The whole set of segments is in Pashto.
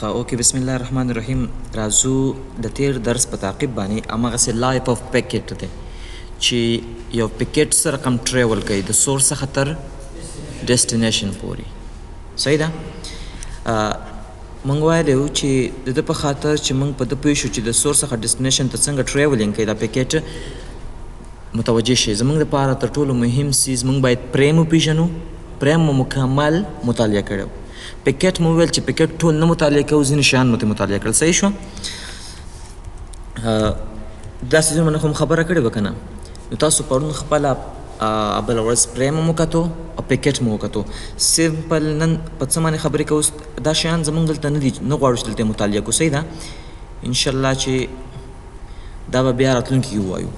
اوکې بسم الله الرحمن الرحیم راځو د تیر درس په تعقیب باندې هماغسې لایف اف پیکټ دی چې یو پیکټ سره کم ټریول کوي د سورس څخه تر ډیسټینیشن پورې صحیح ده موږ ویلی وو چې د ده په خاطر چې موږ په ده پوه شو چې د سورس څخه ډیسټینیشن ته څنګه ټریولینګ کوي دا پیکټ متوجه شي زموږ دپاره تر ټولو مهم څیز موږ باید پریم وپېژنو پریم مو مکمل مطالعه کړی پیکټ مو ویل چې پیکټ ټول نه مطالعه کوو ځینې شیان مو ترې مطالعه کړل صحیح شوه دا څیزونه نه خو م خبره کړې وه که نه نو تاسو پرون خپله بله ورځ پریم مو وکتو او پیکټ مو وکتو سمپل نن په څه باندې خبرې کوو دا شیان زموږ دلته نه دي نه غواړو چې دلته مطالعه کوو صحیح ده انشاءالله چې دا به بیا راتلونکي کې ووایو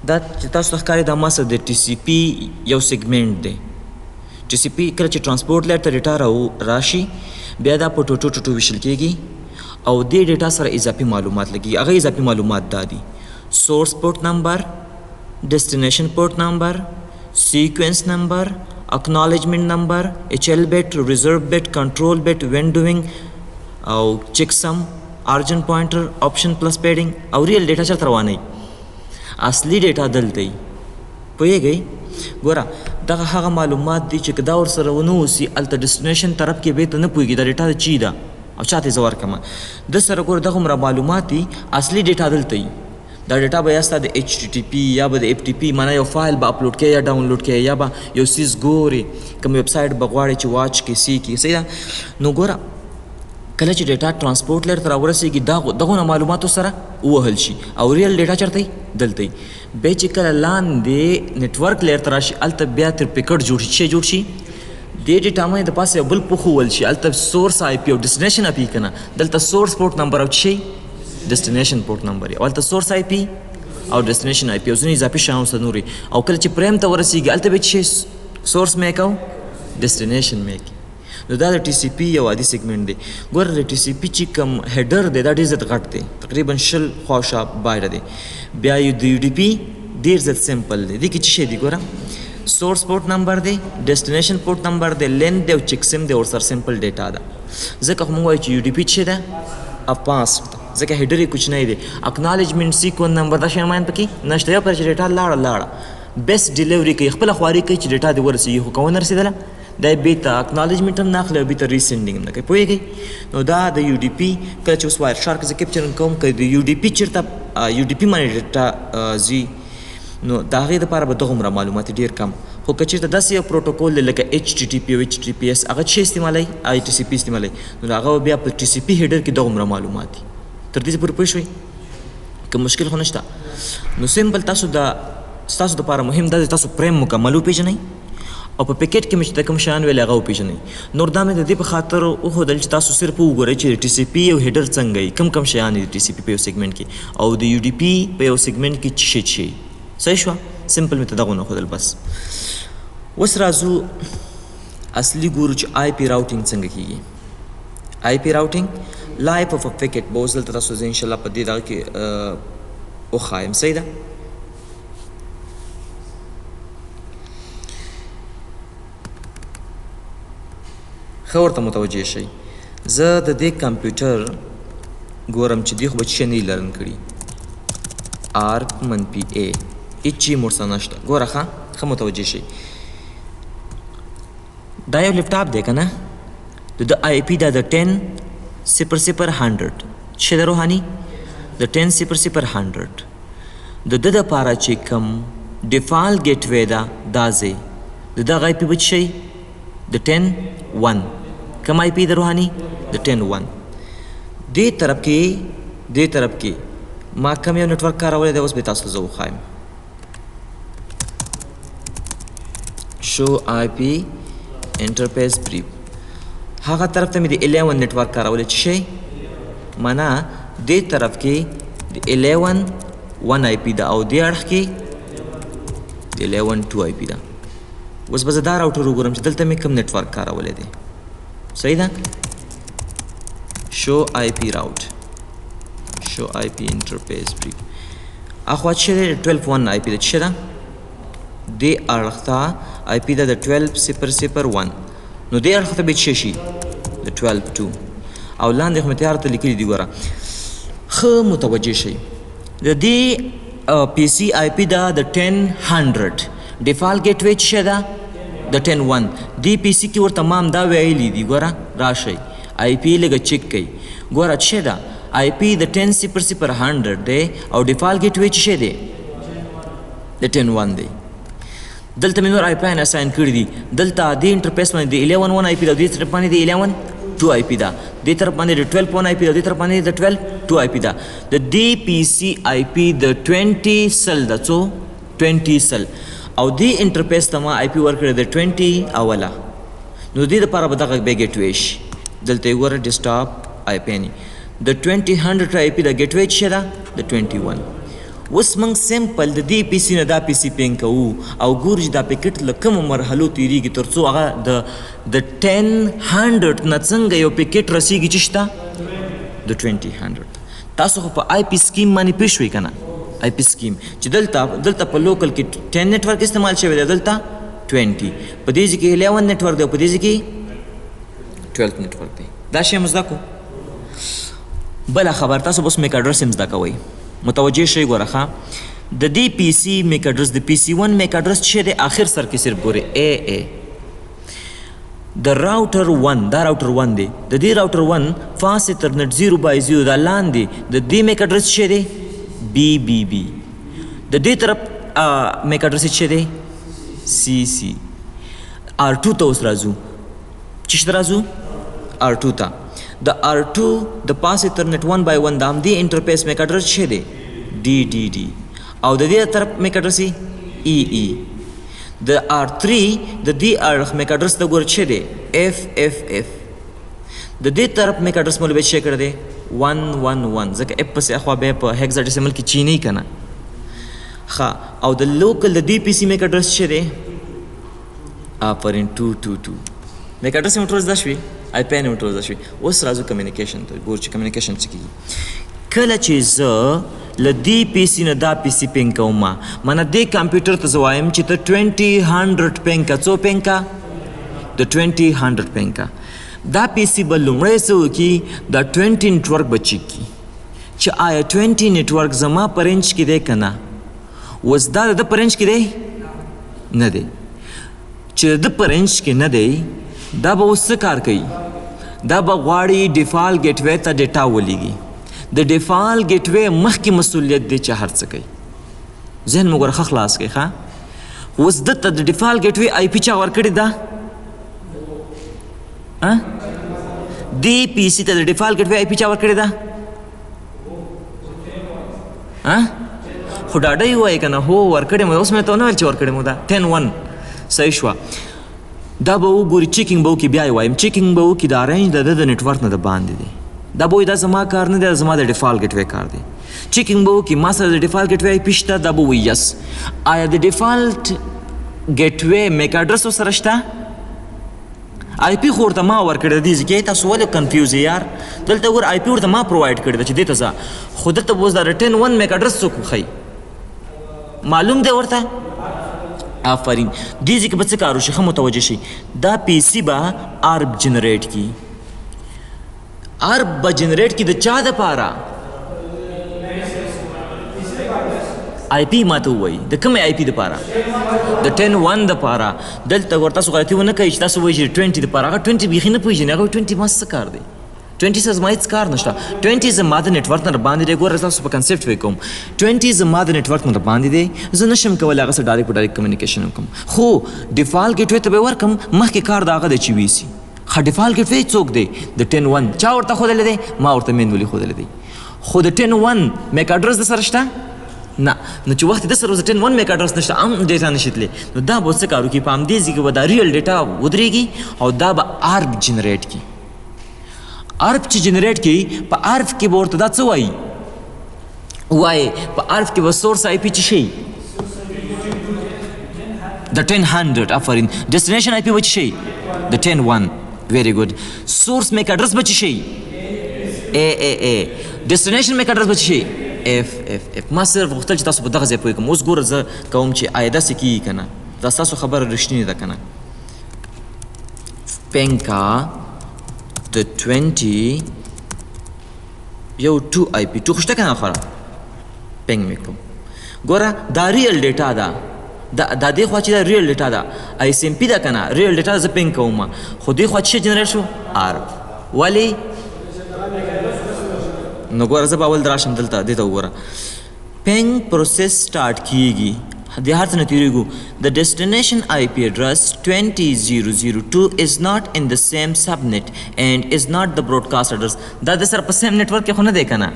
دا چې تاسو ته ښکاري دا ما سره د ټي سی پي یو سیګمنټ دی ټي سی پي کله چې ټرانسپورټ لیئر ته ډیټا راشي بیا دا په ټوټو ویشل کېږي او دې ډیټا سره اضافي معلومات لګي هغه اضافي معلومات دا دي سورس پورټ نمبر ډیسټینیشن پورټ نمبر سیکوینس نمبر اکنالجمنټ نمبر ایچ ایل بیٹ ریزرو بیٹ کنټرول بیٹ وینډوینګ او چیک سم ارجن پوینټر آپشن پلس پیډینګ او ریل ډیټا چېرته روانوي اصلي ډیټا دلته وي پوهېږئ ګوره دغه هغه معلومات دي چې که دا ورسره ونه اوسي هلته ډیسټینیشن طرف کې بېرته نه پوهېږي دا ډیټا د چی ده او چاته یې زه ورکړمه ده سره ګوره دغومره معلومات دي اصلي ډیټا دلته وي دا ډیټا به یا ستا د ایچ ټي ټي پي یا به د ایف ټي پي معنا یو فایل به اپلوډ کوې یا ډاونلوډ کوې یا به یو څیز ګورې کوم ویب سایټ به غواړې چې واچ کړې سی کړې صحیح ده نو ګوره کله چې ډیټا ټرانسپورټ لیئر ته راورسېږي دغونه معلوماتو سره ووهل شي او ریل ډیټا چېرته وي دلته وي بیا چې کله لاندې نیټورک لیئر ته راشي هلته بیا تر پیکټ جوړ شي څه جوړ شي دې ډیټا باندې د پاسه یو بل پوښ وول شي هلته سورس آی پي او ډیسټینیشن آی پي که نه دلته سورس پورټ نمبر او څه شي ډیسټینیشن پورټ نمبر او هلته سورس آی پي او ډیسټینیشن آی پي او ځینې اضافي شیان ورسره نور او کله چې پریم ته ورسېږي هلته به څه شي سورس میک او ډیسټینیشن میک نو دا د ټي سی پي یو عادي سیګمنټ دی ګوره د ټي سی پي چې کوم هیډر دی دا ډېر زیات غټ دی تقریبا 20 خواوشا بایره دی بیا یو د یو ډي پي ډېر زیات سمپل دی دې کې څه شی دی ګوره سورس پورټ نمبر دی ډیسټینیشن پورټ نمبر دی لین دی او چیک سم دی ورسره سمپل ډیټا ده ځکه خو موږ وایو چې یو ډي پي څه ده اپاس ځکه هیډر یې کوچنی دی اکنالجمنټ سیکون نمبر دا شیان باندې پکې نشته یو پر چې ډیټا لاړه بیسټ ډیلیوري کوي خپله خواري کوي چې ډیټا دې ورسېږي خو که ونه رسېدله دا یې بېرته اکنالجمنټ هم نه اخلي او بېرته ریسینډینګ هم نه کوي پوهېږئ نو دا د یو ډي پي کله چې اوس وایر شارک زه کیپچرینګ کوم که د یو ډي پي چېرته یو ډي پي باندې ډیټا ځي نو د هغې دپاره به دغومره معلومات ډېر کم خو که چېرته داسې یو پروټوکول دی لکه ایچ ټي ټي پي او ایچ ټي پي ایس هغه څه استعمالوي آی ټي سی پي استعمالوي نو هغه بیا په ټي سی پي هیډر کې دغومره معلومات دي تر دې پورې پوه شوئ که مشکل خو نشته نو سمپل ستاسو دپاره مهم دا دی تاسو پریم مکمل وپېژنئ او په پیکټ کې مې چې د کوم شیان ویل هغه وپېژنئ نور دا مې د دې په خاطر وښودل چې تاسو صرف وګورئ چې د ټي سی پي یو هیډر څنګه وي کوم شیان دي د ټي سی پي په یو سیګمنټ کې او د یو ډي پي په یو سیګمنټ کې څه شی صحیح شوه سمپل مې ته دغه وښودل بس اوس راځو اصلي ګورو چې آی پي راوټینګ څنګه کېږي آی پي راوټینګ لایف اف ا پیکټ به اوس دلته تاسو زه انشاءالله په دې دغه کې وښایم صحیح ده ښه ورته متوجه شئ زه د دې کمپیوټر ګورم چې دوی خو به څه نه لرن کړي آر منفي اے هېڅ چی مو ورسره نشته ګوره ښه متوجه شئ دا یو لیپټاپ دی که نه د ده آی پي دا د 10 0 0 100 څه ده روحاني د 10 0 0 100 د ده دپاره چې کوم ډیفالټ ګیټ وی ده دا ځای د دغه آی پي به څه شئ د 10 1 کم آی پي د روحاني د 10 1 دې طرف کې ما کم یو نیټورک کارولی دی اوس به تاسو ته زه وښایم شو آی پي انټرفیس بریف هغه طرف ته مې د 11 نیټورک کارولی څه شی معنا دې طرف کې د 11 1 آی پي ده او دې اړخ کې د 11 2 آی پي ده اوس به زه دا راوټر وګورم چې دلته مې کوم نیټورک کارولی دی صحیح ده شو آی پي راوټ شو آی پي انټرفیس بریف اخوا څه دی 12 1 آی پي ده څه ده دې اړخ ته آی پي ده د 12 0 0 1 نو دې اړخ ته به څه شي د 12 2 او لاندې خو مې تیار ته لیکلي دي ګوره ښه متوجه شئ د دې پی سی آی پی ده د 1000 ډیفالټ ګیټ وی څه ده د 10.1 دی پی سی کې ورته مام دا ویلي دي ګوره راشئ آی پی لږه چیک کوئ ګوره څه ده آی پی د 10.0.100 دی او ډیفالټ ګیټ وی څه دی د 10.1 دی دلته مې نور آی پی اساین کړي دي دلته دې انټرفیس باندې د 11.1 آی پی ده دې طرف باندې د 11.2 آی پی ده دې طرف باندې د 12.1 آی پی ده دې طرف باندې د 12.2 آی پی ده د دې پی سی آی پی د 20 سل ده څو 20 سل او دې انټرفیس ته ما آی پی ورکړی د 20 اوله نو دې دپاره به دغه بیا ګیټ وی شي دلته یې ګوره ډیسکټاپ آی پی د 20 آی پی د ګیټ وی څه ده د 21 اوس موږ سمپل د دې پی سی نه دا پی سی پینګ کوو او ګورو چې دا پیکټ له کومو مرحلو تیریږي تر څو هغه د 10 نه څنګه یو پیکټ رسیږي چې شته د 20 تاسو خو په آی پی سکیم باندې پوه شوئ که نه آی پی سکیم چې دلته په لوکل کې 10 نیټورک استعمال شوی دی دلته 20 په دې ځای کې 11 نیټورک دی او په دې ځای کې 12 نیټورک دی دا شی مو زده کړو بله خبر تاسو به اوس میک اډرس هم زده کوئ متوجه شئ ګوره ښه د دې پی سی میک اډرس د پی سی 1 میک اډرس څه دی آخر سر کې صرف ګورئ اے د راوټر 1 دا راوټر 1 دی د دې راوټر 1 فاست ایترنټ 0/0 دا لاندې د دې میک اډرس څه دی بی د دې طرف میک اډرس څه دی سی R2 ته اوس راځو چې ته راځو R2 ته د R2 د پاس ایترنټ 1/1 د همدې انټرفیس میک اډرس څه دی ډي او د دې طرف میک اډرس ای د R3 د دې اړخ میک اډرس ته ګوره څه دی FFF د دې طرف میک اډرس مو څه کړی دی 111 ځکه اف پسې اخوا بیا په هیکزاډیسیمل کې چینی که نه ښه او د لوکل د دې پی سی میک اډرس څه دی آفرین 222 میک اډرس یې ټول زده شوي آی پی یې ټول زده شوي اوس راځو کمیونیکیشن ته ګورو چې کمیونیکیشن څه کېږي کله چې زه له دې پی سی نه دا پی سی پینګ کوم مانه دې کمپیوټر ته زه وایم چې ته 20 پینګ کا څو پینګ کا د 20 پینګ کا دا پی سی به لومړی څه وکړي دا 20 نیټورک به چیک کړي چې آیا 20 نیټورک زما په رینج کې دی که نه اوس دا د ده په رینج کې دی نه دی چې د ده په رینج کې نه دی دا به اوس څه کار کوي دا به غواړي ډیفالټ ګیټ وی ته ډیټا ولیږي د ډیفالټ ګیټ وی مخکې مسؤلیت دی چې هر څه کوي ذهن مو ګوره ښه خلاص کړئ ښه اوس ده ته د ډیفالټ ګیټ وی آی پی چا ورکړې ده دې پی سی ته د ډیفالټ ګیټ وی آی پی چا ورکړې ده خو ډاډه یې ووایئ که نه هو ورکړې مو اوس مې ته ونه ویل چې ورکړې مو ده 10.1 صحیح شوه دا به وګوري چیکینګ به وکړي بیا یې وایم چیکینګ به وکړي دا رینج د ده د نیټورک نه د باندې دی دا به وایي دا زما کار نه دی دا زما د ډیفالټ ګیټ وی کار دی چیکینګ به وکړي ما سره د ډیفالټ ګیټ وی آی پي شته دا به وایي یس آیا د ډیفالټ ګیټ وی میک اډرس ورسره شته آی پی خو ورته ما ورکړې ده دې ځای کې تاسو ولې کنفیوز یې یار دلته ګور آی پی ورته ما پرووایډ کړې ده چې دې ته ځه خو دلته به اوس دا د 10.1 میک اډرس څوک وښیي معلوم دی ورته آفرین دې ځای کې به څه کار وشي ښه متوجه شئ دا پی سی به آرب جنریټ کړي آرب به جنریټ کړي د چا دپاره آی پی ما ته ووایي د کومې آی پی دپاره د 10.1 دپاره دلته ور تاسو غلطي ونه کوئ چې تاسو وایئ چې 20 دپاره هغه 20 بیخي نه پوهېږي هغه 20 ما څه کار دی 20 سره زما هېڅ کار نشته 20 زما د نیټورک نه راباندې دی ګوره تاسو په کنسپټ وی کوم 20 زما د نیټورک نه راباندې دی زه نشم کولی هغه سره ډایرکټ په ډایرکټ کمیونیکیشن وکړم خو ډیفالټ ګیټ وی ته به یې ورکړم مخکې کار د هغه دی چې ویسي ښه ډیفالټ ګیټ وی څوک دی د 10.1 چا ورته ښودلی دی ما ورته مینولي ښودلی دی خو د 10.1 میک اډرس د سره شته نه نو چې وخت د سره اوس د 10.1 میک اډرس نشته هم ډیټا نشي تللی نو دا به څه کار وکړي په همدې ځای کې به دا ریل ډیټا ودرېږي او دا به آرب جنریټ کړي آرب چې جنریټ کړي په آرب کې به ورته دا څه وایي وایي په آرب کې به سورس آی پي څه شي د 1000 آفرین ډیسټینیشن آی پي به څه شي د 10.1 ویری ګود سورس میک اډرس به څه شي اے ډیسټینیشن میک اډرس به څه شي اف ما صرف غوښتل چې تاسو په دغه ځای پوه کړم اوس ګوره زه کوم چې آیا داسې کېږي که نه دا ستاسو خبره رښتینې ده که نه پینګ کا د 20 یو 2 آی پی 2 خو شته که نه خورا پینګ مې کړو ګوره دا ریل ډیټا ده دا دې خوا چې دا ریل ډیټا ده آی سی ایم پي ده که نه ریل ډیټا زه پینګ کوم خو دې خوا چې جنریټ شو آرپ ولې نو ګوره زه به اول دراشم دلته دې ته وګوره پینګ پروسس سټارټ کیږي د هر څه نه تېرېږو the destination IP address 20002 is not in the same subnet and is not the broadcast address دا د سره په سیم نیټورک کې خو نه دی که نه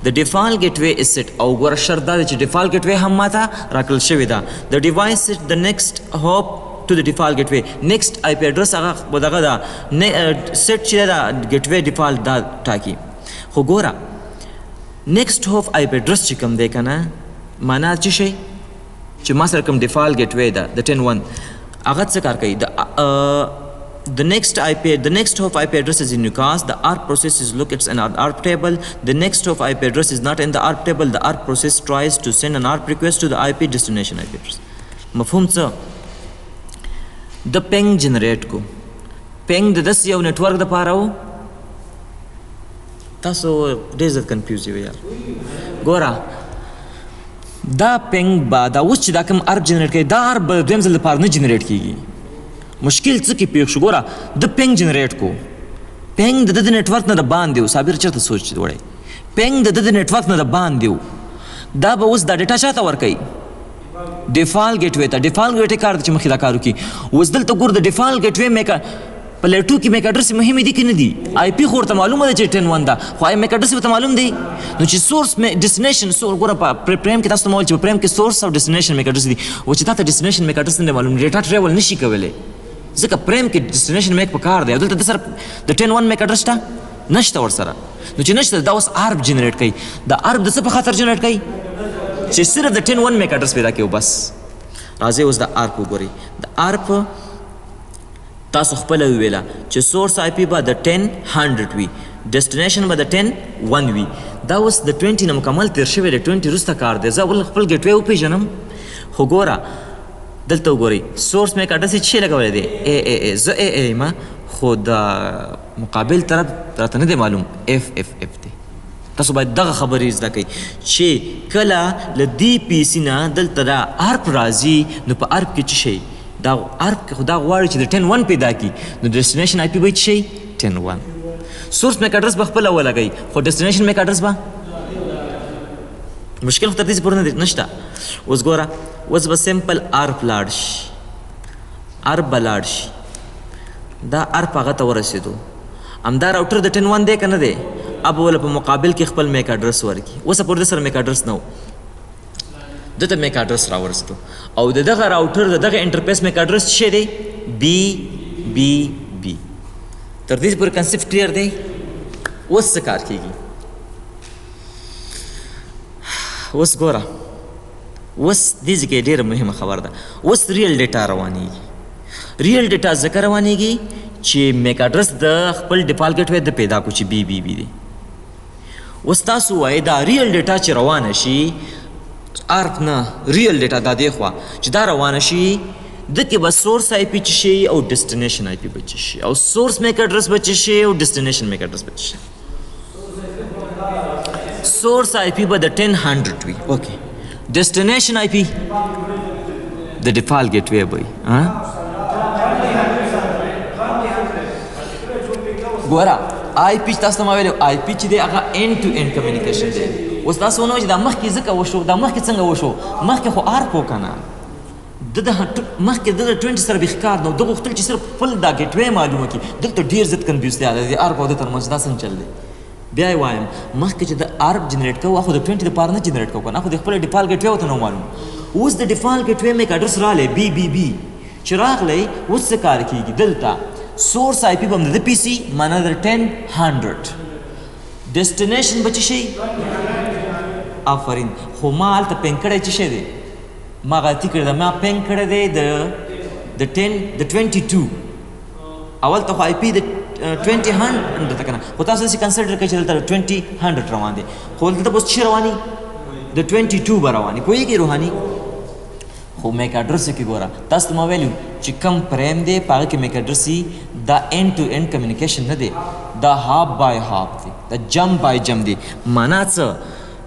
the default gateway is set او ګوره شرط دا دی چې default gateway هم ماته راکړل شوې ده the device set the next hop to the default gateway next IP address هغه دغه ده set چې ده gateway default دا ټاکي خو ګوره next hop IP address چې کوم دی که نه معنا څه شی چې ما سره کوم ډیفالټ ګیټ وی ده د 10.1 هغه څه کار کوي the next hop IP address is in ucas the ARP process is located in an ARP table the next hop IP address is not in the ARP table the ARP process tries to send an ARP request to the IP destination IP address مفهوم څه د پینګ جنریټ کو پینګ د داس یو نیټورک د پاره و تاسو ډېر زیات کنفیوز یو یار ګوره دا پینګ با دا اوس چې دا کوم ارب جنریټ کوي دا ارب دویم ځل لپاره نه جنریټ کیږي مشکل څه کې پیښ شو ګوره د پینګ جنریټ کو پینګ د نیټورک نه د باندې و صابر چېرته سوچ وړی پینګ د نیټورک نه د باندې و دا به اوس دا ډیټا چاته ورکوي ډیفالټ ګیټ وی ته ډیفالټ ګیټ کار چې مخې دا کار وکړي اوس دلته ګوره د ډیفالټ ګیټ وی میک په لیټو کې میک اډرس مهمې دي که نه دي آی پي خو ورته معلومه ده چې 10.1 ده خو آی میک اډرس ورته معلوم دی نو چې سورس ډیسټینیشن ګوره په پریم کې تاسو ته ما ویل چې په پریم کې سورس او ډیسټینیشن میک اډرس دي و چې تا ته ډیسټینیشن میک اډرس نه دی معلوم ډیټا ټریول نشي کولی ځکه پریم کې ډیسټینیشن میک پکار دی او دلته د سره د 10.1 میک اډرس شته نشته ورسره نو چې نشته دا اوس آرپ جنریټ کوي د آرپ د څه په خاطر جنریټ کوي چې صرف د 10.1 میک اډرس پیدا کوي بس راځئ اوس د آرپ وګورئ د آرپ تاسو خپل ویله چې سورس آی پی به د 10.100 وي ډیسټینیشن به د 10.1 وي دا اوس د 20 نه مکمل تیر شوی دی 20 وروسته کار دی زه اول خپل ګیټ وی وپېژنم خو ګوره دلته وګورئ سورس میک اډرس یې څه لګولی دی زه یم خو د مقابل طرف راته نه دی معلوم اف دی تاسو باید دغه خبرې زده کوئ چې کله له دې پی سي نه دلته دا آرپ راځي نو په آرپ کې څه شی دا آرپ کې خو دا غواړي چې د 10.1 پیدا کړي نو ډیسټینیشن آی پي به څه شي 10.1 سورس میک اډرس به خپله ولګوي خو ډیسټینیشن میک اډرس به مشکل خو تر دې پورې نشته اوس ګوره اوس به سمپل آرپ لاړ شي آرپ به لاړ شي دا آرپ هغه ته ورسېدو همدا راوټر د 10.1 دی که نه دی اب ولا په مقابل کې خپل میک اډرس ورکړي اوسه پورې سره میک اډرس نه و دته میک اډرس راورسېدو او د دغه راوټر د دغه انټرفیس میک اډرس څه دی بی تر دې پورې کنسپټ کلیر دی اوس څه کار کیږي اوس ګوره اوس دې ځای کې ډېره مهمه خبره ده اوس ریل ډیټا روانېږي ریل ډیټا ځکه روانېږي چې میک اډرس د خپل ډیفالټ ګیټ وی د پیدا کو چې بی دی اوس تاسو وایئ دا ریل ډیټا چې روانه شي آرپ نه ریل ډیټا دا دی خوا چې دا روانه شي دکې به سورس آی پي څه شي او ډیسټینیشن آی پي به څه شي او سورس میک اډرس به څه شي او ډیسټینیشن میک اډرس به څه شي سورس آی پي به د 10.100 وي اوکې ډیسټینیشن آی پي د ډیفالټ ګیټ وی به وي ګوره آی پي چې تاسو ته ما ویلو آی پي چې دی هغه اینډ ټو اینډ کمیونیکیشن دی اوس تاسو ونه وایئ چې دا مخکې ځکه وشو دا مخکې څنګه وشو مخکې خو آرپ و که نه مخکې د 20 سره بیخي کار نه و ده غوښتل چې صرف خپل دا ګیټ وی معلومه کړي دلته ډېر زیات کنفیوز دی د آرپ او د ترمنځ دا څنګه چل دی بیا یې وایم مخکې چې د آرپ جنریټ کوو هغه خو د 20 دپاره نه جنریټ کوو که نه خو د خپل ډیفالټ ګیټ وی ورته نه معلوم اوس د ډیفالټ ګیټ وی میک اډرس راغلی بی چې راغلی اوس څه کار کېږي دلته سورس آی پي به هم د پی سي معنا د 10.100 ډیسټینیشن به څه شي آفرین خو ما هلته پینګ کړی څه شی دی ما غلطي کړې ده ما پینګ کړی دی د 22 اول ته خو آی پي د 20.100 ته که نه خو تاسو داسې کنسیډر کړئ چې دلته 20.100 روان دی خو دلته به اوس څه رواني د 22 به رواني پوهېږئ روحاني خو میک اډرس کې ګوره تاسو ته ما ویلو چې کم پریم دی په هغه کې میک اډرس دا اینډ ټو اینډ کمیونیکیشن نه دی دا هاف بای هاف دی، دا جم بای جم دی. معنا څه؟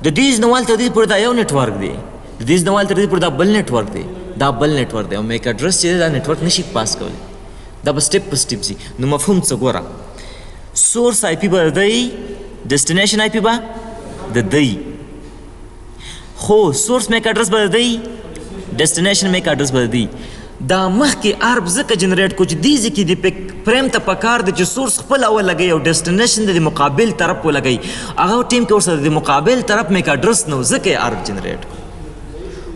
د دې ځنوال تر دې پورې دا یو نیټورک دی، د دې ځنوال تر دې پورې دا بل نیټورک دی، دا بل نیټورک دی، او میک اډرس چې دا نیټورک نشي پاس کولی. دا به سټپ په سټپ ځي. نو مفهوم څه ګوره، سورس آی پی به د دی، ډیسټینیشن آی پی به د دی، خو سورس میک اډرس به د دی، ډیسټینیشن میک اډرس به د دی. دا مخکې ارب ځکه جنریټ کو چې دې ځکه د فریم ته پکار دی چې سورس خپل اول لګوي او ډیسټینیشن د مقابل طرف ولګوي. هغه ټیم کې ورسره د مقابل طرف میک اډرس نو ځکه یې ارب جنریټ کو.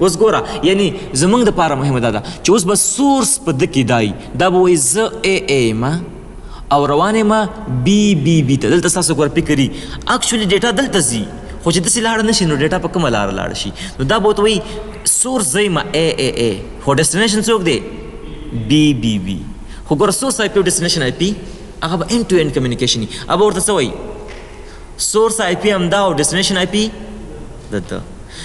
اوس ګوره یعنی زمونږ دپاره مهمه دا ده چې اوس به سورس په ده کې دای، دا به وایي زه ای ای ما او روان یم بی بی بی ته. دلته ستاسو ګوره فکر وي اکچولي ډیټا دلته ځي، خو چې داسې لاړه نه شي نو ډیټا په کومه لاره لاړه شي. نو دا به ورته وایي سورس زه یم ای ای ای، خو ډیسټینیشن څوک دی؟ بی بی بی. خو ګوره سورس آی پی او ډیسټینیشن آی پی هغه به اینډ ټو اینډ کمیونیکیشن وي. هغه به ورته څه وایي؟ سورس آی پی همدا او ډیسټینیشن آی پی دلته.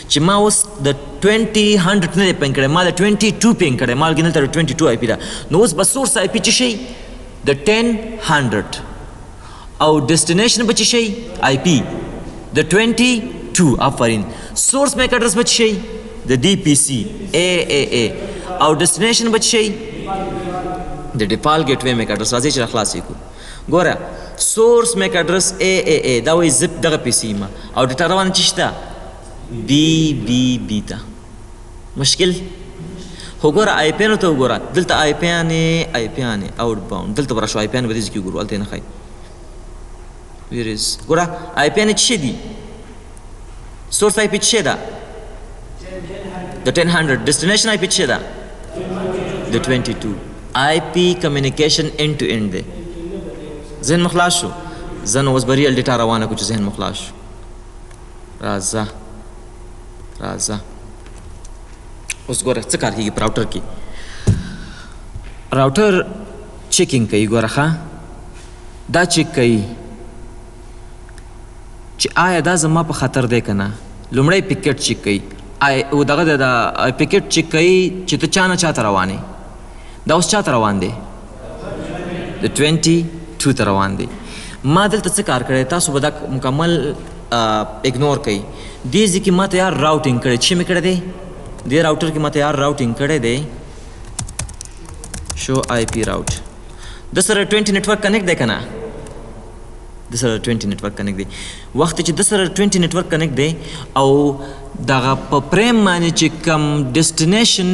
چې ما اوس د 20 نه دی پینګ کړی، ما د 22 پینګ کړی، ما دلته د 22 آی پی ده. نو اوس به سورس آی پی څه شي؟ د 10 او ډیسټینیشن به څه شي؟ آی پی د 22. آفرین. سورس میک اډرس به څه شي؟ د ډي پی سی ای ای ای او ډیسټینیشن به څه شي؟ د ډیفالټ ګیټ وی میک اډرس. راځئ چې خلاص یې کړو. ګوره سورس میک اډرس ای ای ای دا وایي زه دغه پی سی یم او ډیټا روانه چې شته بی بی بی ته. مشکل؟ خو ګوره آی پیانو ته وګوره، دلته آی پیانې آوټ باونډ، دلته به راشو آی پیانې به دې ځای کې وګورو، هلته یې نه ښایي. ویریز ګوره آی پیانې څه شی دي؟ سورس آی پی څه شی ده؟ د 10 ډیسټینیشن آی پی څه شی ده؟ د 22. آی پی کمیونیکیشن اینډ ټو اینډ دی. ذهن مو خلاص شو؟ زه نو اوس به ریل ډیټا روانه کړو چې ذهن مو خلاص شو. راځه اوس ګوره څه کار کېږي په راوټر کې. راوټر چیکینګ کوي. ګوره ښه دا چیک کوي چې آیا دا زما په خطر دی که نه. لومړی پکیټ چیک کوي، دغه د پکیټ چیک کوي چې ته چا نه چا ته روان یې. دا اوس چا ته روان دی؟ د 22 ته روان دی. ما دلته څه کار کړی تاسو به دا مکمل اګنور کوي. دې ځای کې ما ته یار راوټینګ کړی. چې مې کړی دی؟ دې راوټر کې ما ته یار راوټینګ کړی دی شو آی پی راوټ. د سره 20 نیټورک کنیکټ دی که نه؟ د سره 20 نیټورک کنیکټ دی. وخت چې د سره 20 نیټورک کنیکټ دی او دغه په پریم باندې چې کم ډیسټینیشن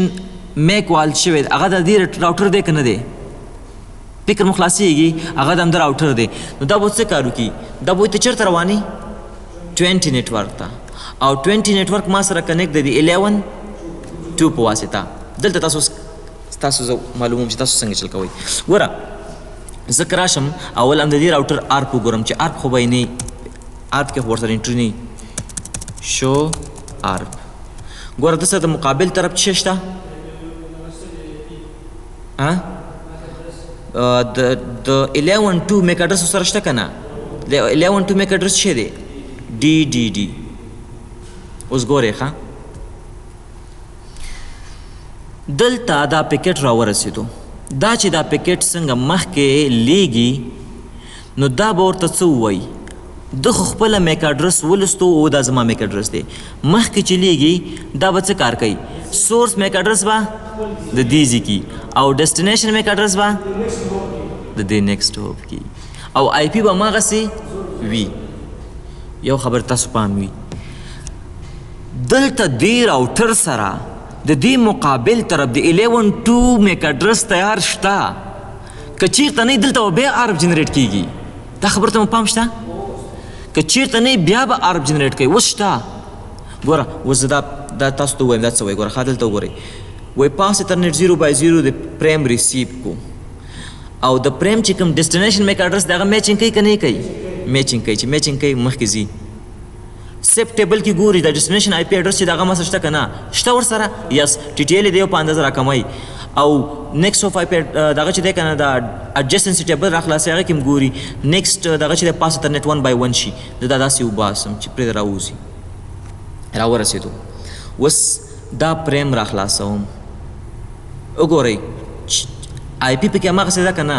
میک وال شوی هغه د دې راوټر دی که نه دی؟ فکر مو خلاصېږي؟ هغه د همده راوټر دی. نو دا به څه کار وکړي؟ دا به وایي ته چېرته روانې؟ 20 نیټورک ته. او 20 نیټورک ما سره کنیکټ دی د 11 په واسطه. دلته تاسو زه معلوموم چې تاسو څنګه چل کوئ. ګوره زه که راشم اول هم د دې راوټر آرپ وګورم چې آرپ خو به یې نه وي، آرپ کې خو ورسره انټري نه وي. شو آرپ. ګوره د سره د مقابل طرف څه شته؟ د 11 میک اډرس سره شته که نه؟ د 11 میک اډرس څه دی؟ ډي ډي ډي. اوس ګورئ ښه دلته دا پکیټ راورسېدو. دا چې دا پکیټ څنګه مخکې لیږي نو دا به ورته څه ووایي؟ ده خو خپله میک اډرس ولستو او دا زما میک اډرس دی. مخکې چې لیږي دا به څه کار کوي؟ سورس میک اډرس به د دې ځای کې او ډیسټینیشن میک اډرس به د دې نیکسټ هوپ کې او آی پی به هماغسې وي. یو خبر تاسو پام وي دلته دې راوټر سره د دې مقابل طرف د 11 میک اډرس تیار شته. که چیرته نه دلته به بیا آرپ جنریټ کیږي. دا خبر ته مو پام شته؟ که چیرته نه بیا به آرپ جنریټ کوي. اوس شته. ګوره اوس زه دا تاسو ته ووایم دا څه وایي. ګوره ښه دلته وګورئ وایي پاس ایترنیټ 0/0 د پریم ریسیو کو او د پریم چې کوم ډیسټینیشن میک اډرس دی هغه میچینګ کوي که نه کوي؟ میچینګ کوي. چې میچینګ کوي مخکې ځي سیپ ټیبل کې ګوري د ډیسټینیشن آی پی اډرس چې د هغه مسه شته که نه؟ شته ورسره. یس ټي ټي ایل یې دی په اندازه راکموي او نیکسټ آف آی پی دغه چې دی که نه د اډجسټنسي ټیبل راخلاصوي هغه کې هم ګوري. نیکسټ دغه چې دی پاس ایترنیټ 1/1 شي زه دا داسې وباسم چې پرې راوځي. راورسېدو. اوس دا پریم راخلاصوم. وګورئ آی پی پکې هماغسې ده که نه؟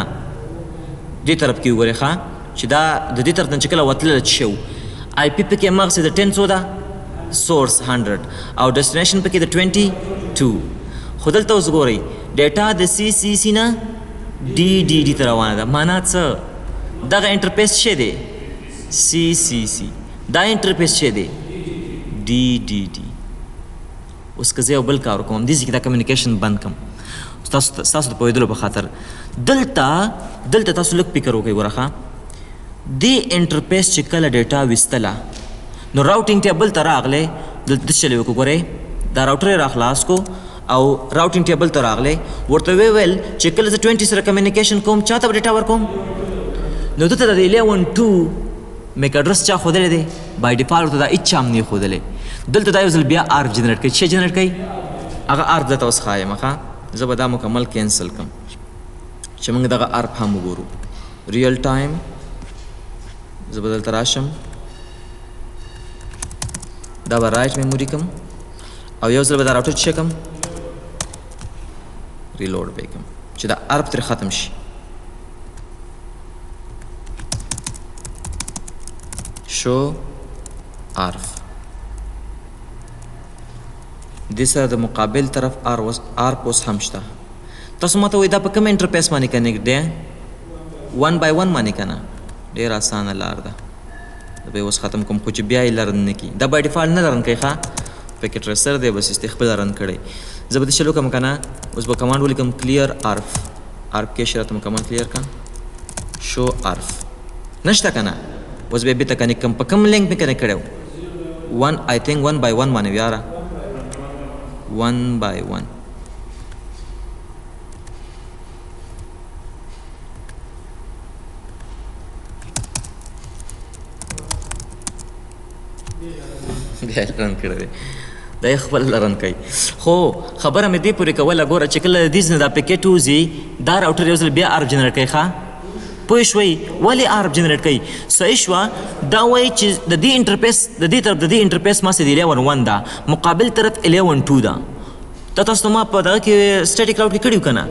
دې طرف کې وګورئ ښه چې دا د دې طرف نه چې کله وتلله څه شی و آی پی پکې مغسې د 10 څو ده سورس 100 او ډیسټینیشن پکې د 22 خو دلته اوس ګورئ ډیټا د سی سی سی نه ډي ډي ډي ته روانه ده معنا څه دغه انټرفیس څه دی سی سی سی دا انټرفیس څه دی ډي ډي ډي اوس که زه یو بل کار وکړم دې ځای کې دا کمیونیکیشن بند کړم ستاسو د پوهېدلو په خاطر دلته تاسو لږ فکر وکړئ ګوره ښه دې انټرفیس چې کله ډیټا ویستله نو راوټینګ ټیبل ته راغلی دلته چلی وکړو ګورئ دا راوټر یې راخلاص کو او راوټینګ ټیبل ته راغلی ورته ویل چې کله زه 20 سره کمیونیکیشن کوم چا ته به ډیټا ورکوم نو دته د 11.2 میک اډرس چا ښودلی دی بای ډیفالټ ورته دا هېڅ چا هم نه یې ښودلی دلته دا یو ځل بیا آرف جنریټ کوي څه جنریټ کوي هغه آرف درته اوس ښایم ښه زه به دا مکمل کینسل کړم چې موږ دغه آرف هم وګورو ریل ټایم زه به دلته راشم دا به رایټ میموري کړم او یو ځل به دا راوټر چک کړم ریلوډ به یې کړم چې دا آرف ترې ختم شي شو آرف دې سره د مقابل طرف آرف اوس هم شته تاسو ماته وایي دا په کوم انټرفیس باندې کنیکټ دی 1 by 1 باندې که نه ډېر اسانه لار ده دا به یې اوس ختم کوم خو چې بیا یې لرن نه کي دا بای ډیفالټ نه لرن کوي ښه پیکټ ریسر دی بس استخبل رن کړی زه به دې چلو کوم که نه اوس به کمانډ ولیکم کلیر آرف کیش راته مکمل کلیر کا شو آرف نشته که نه اوس به یې بېرته کنیکټ کړم په کوم لینک مې کنیکټ کړی و 1 I think 1 by 1 باندې یاره 1 by 1 بیا رن کړی دی دا یې خپل رن کوي خو خبره مې دې پورې کوله ګوره چې کله د دې نه دا پیکټ وځي دا راوټر یو ځل بیا آرف جنریټ کوي ښه پوه شوئ ولې آرف جنریټ کوي صحیح شوه دا وایي چې د دې انټرفیس د دې طرف د دې انټرفیس ما سه د 11.1 ده مقابل طرف 11.2 ده تاسو ما په دغه کې سټیټیک راوټ کې کړي وو که نه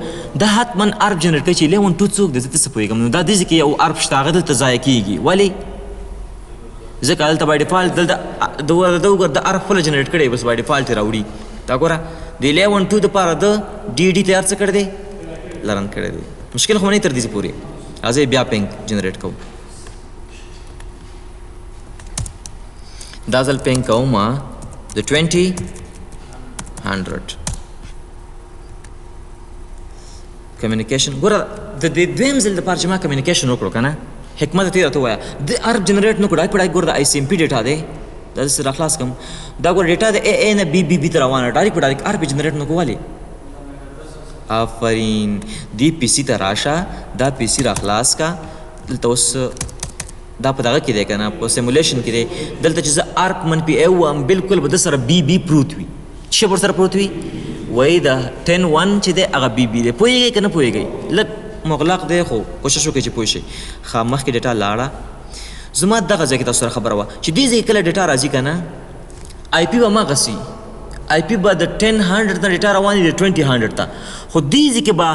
دا حتما آرف جنریټ کوي چې 11.2 څوک دی زه څه پوهېږم نو دا دې ځای کې یو آرف شته هغه دلته ضایع کېږي ولې ځکه هلته بای ډیفالټ دلته د وګوره د آرف خپله جنریټ کړی بس بای ډیفالټ یې راوړي دا ګوره د 11.2 دپاره د ډي ډي تیار څه کړی دی لرن کړی دی مشکل خو نه تر دې پورې راځئ بیا پینګ جنریټ کوو دا ځل پینګ کوم د 20 100 کمیونیکیشن ګوره د دې دویم ځل دپاره چې ما کمیونیکیشن وکړو که نه حکمت ته راته ووایه د آرف جنریټ نه کړو پړای ګوره د آی سی ایم پي ډیټا دی دا داسې راخلاص کړم دا ګوره ډیټا د اے اے نه بی بی بي ته روانه ډایرکټ په ډایرکټ آرف جنریټ نه کړو ولې آفرین دی پی سی ته راشه دا پی سی راخلاص کا دلته اوس دا په دغه کې دی که نه په سیمولیشن کې دی دلته چې زه آرف منفي اے ووایم بلکل به د سره بی بی پروت وي څه ورسره پروت وي وایي د 10.1 چې دی هغه بی بي دی پوهېږئ که نه پوهېږئ لږ مغلق دی خو کوشش وکړئ چې پوه شئ ښه مخکې ډیټا لاړه زما دغه ځای کې تاسو سره خبره وه چې دې ځای کې کله ډیټا راځي که نه آی پي به هماغسې آی پي به د 10 100 نه ډیټا روان دي د 20 100 ته خو دې ځای کې به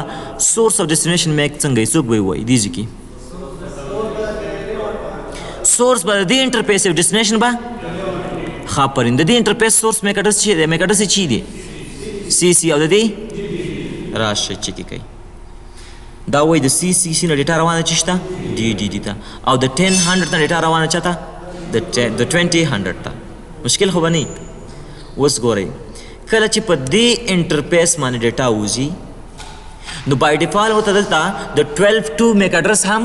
سورس او ډیسټینیشن میک څنګه وي څوک به یې وایي دې ځای کې سورس به د دې انټرفیس او ډیسټینیشن به ښه پرین د دې انټرفیس سورس میک اډرس چې دی میک اډرس یې چی دی سی سی او د دې راشه چیکې کوي دا وایي د سی سی سی نه ډیټا روانه چې شته ډي ډي ډي ته او د 10 100 نه ډیټا روانه چاته د 20 100 ته مشکل خو به نه اوس ګورئ کله چې په دې انټرفیس باندې ډیټا وځي نو بای ډیفالټ ورته دلته د 12.2 میک اډرس هم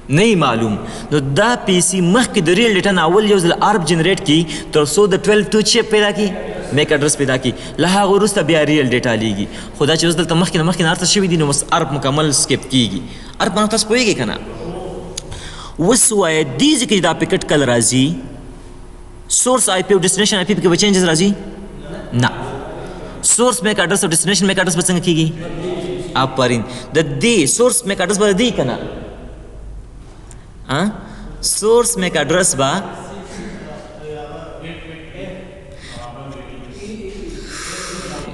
نه معلوم نو دا پی سی مخکې د ریل ډیټا نه اول یو ځل آرف جنریټ کړي تر څو د 12.2 چیپ پیدا کړي میک اډرس پیدا کړي له هغه وروسته بیا ریل ډیټا لیږي خو دا چې اوس دلته مخکې نه هر څه شوي دي نو بس آرف مکمل سکیپ کېږي آرف باندې تاسو پوهېږئ که نه اوس ووایه دې ځای کې دا پیکټ کله راځي سورس آی پی او ډیسټینیشن آی پی کې به چینجز راځي نه سورس میک اډرس او ډیسټینیشن میک اډرس به څنګه کېږي آفرین د دې سورس میک اډرس به د دې که نه سورس میک اډرس به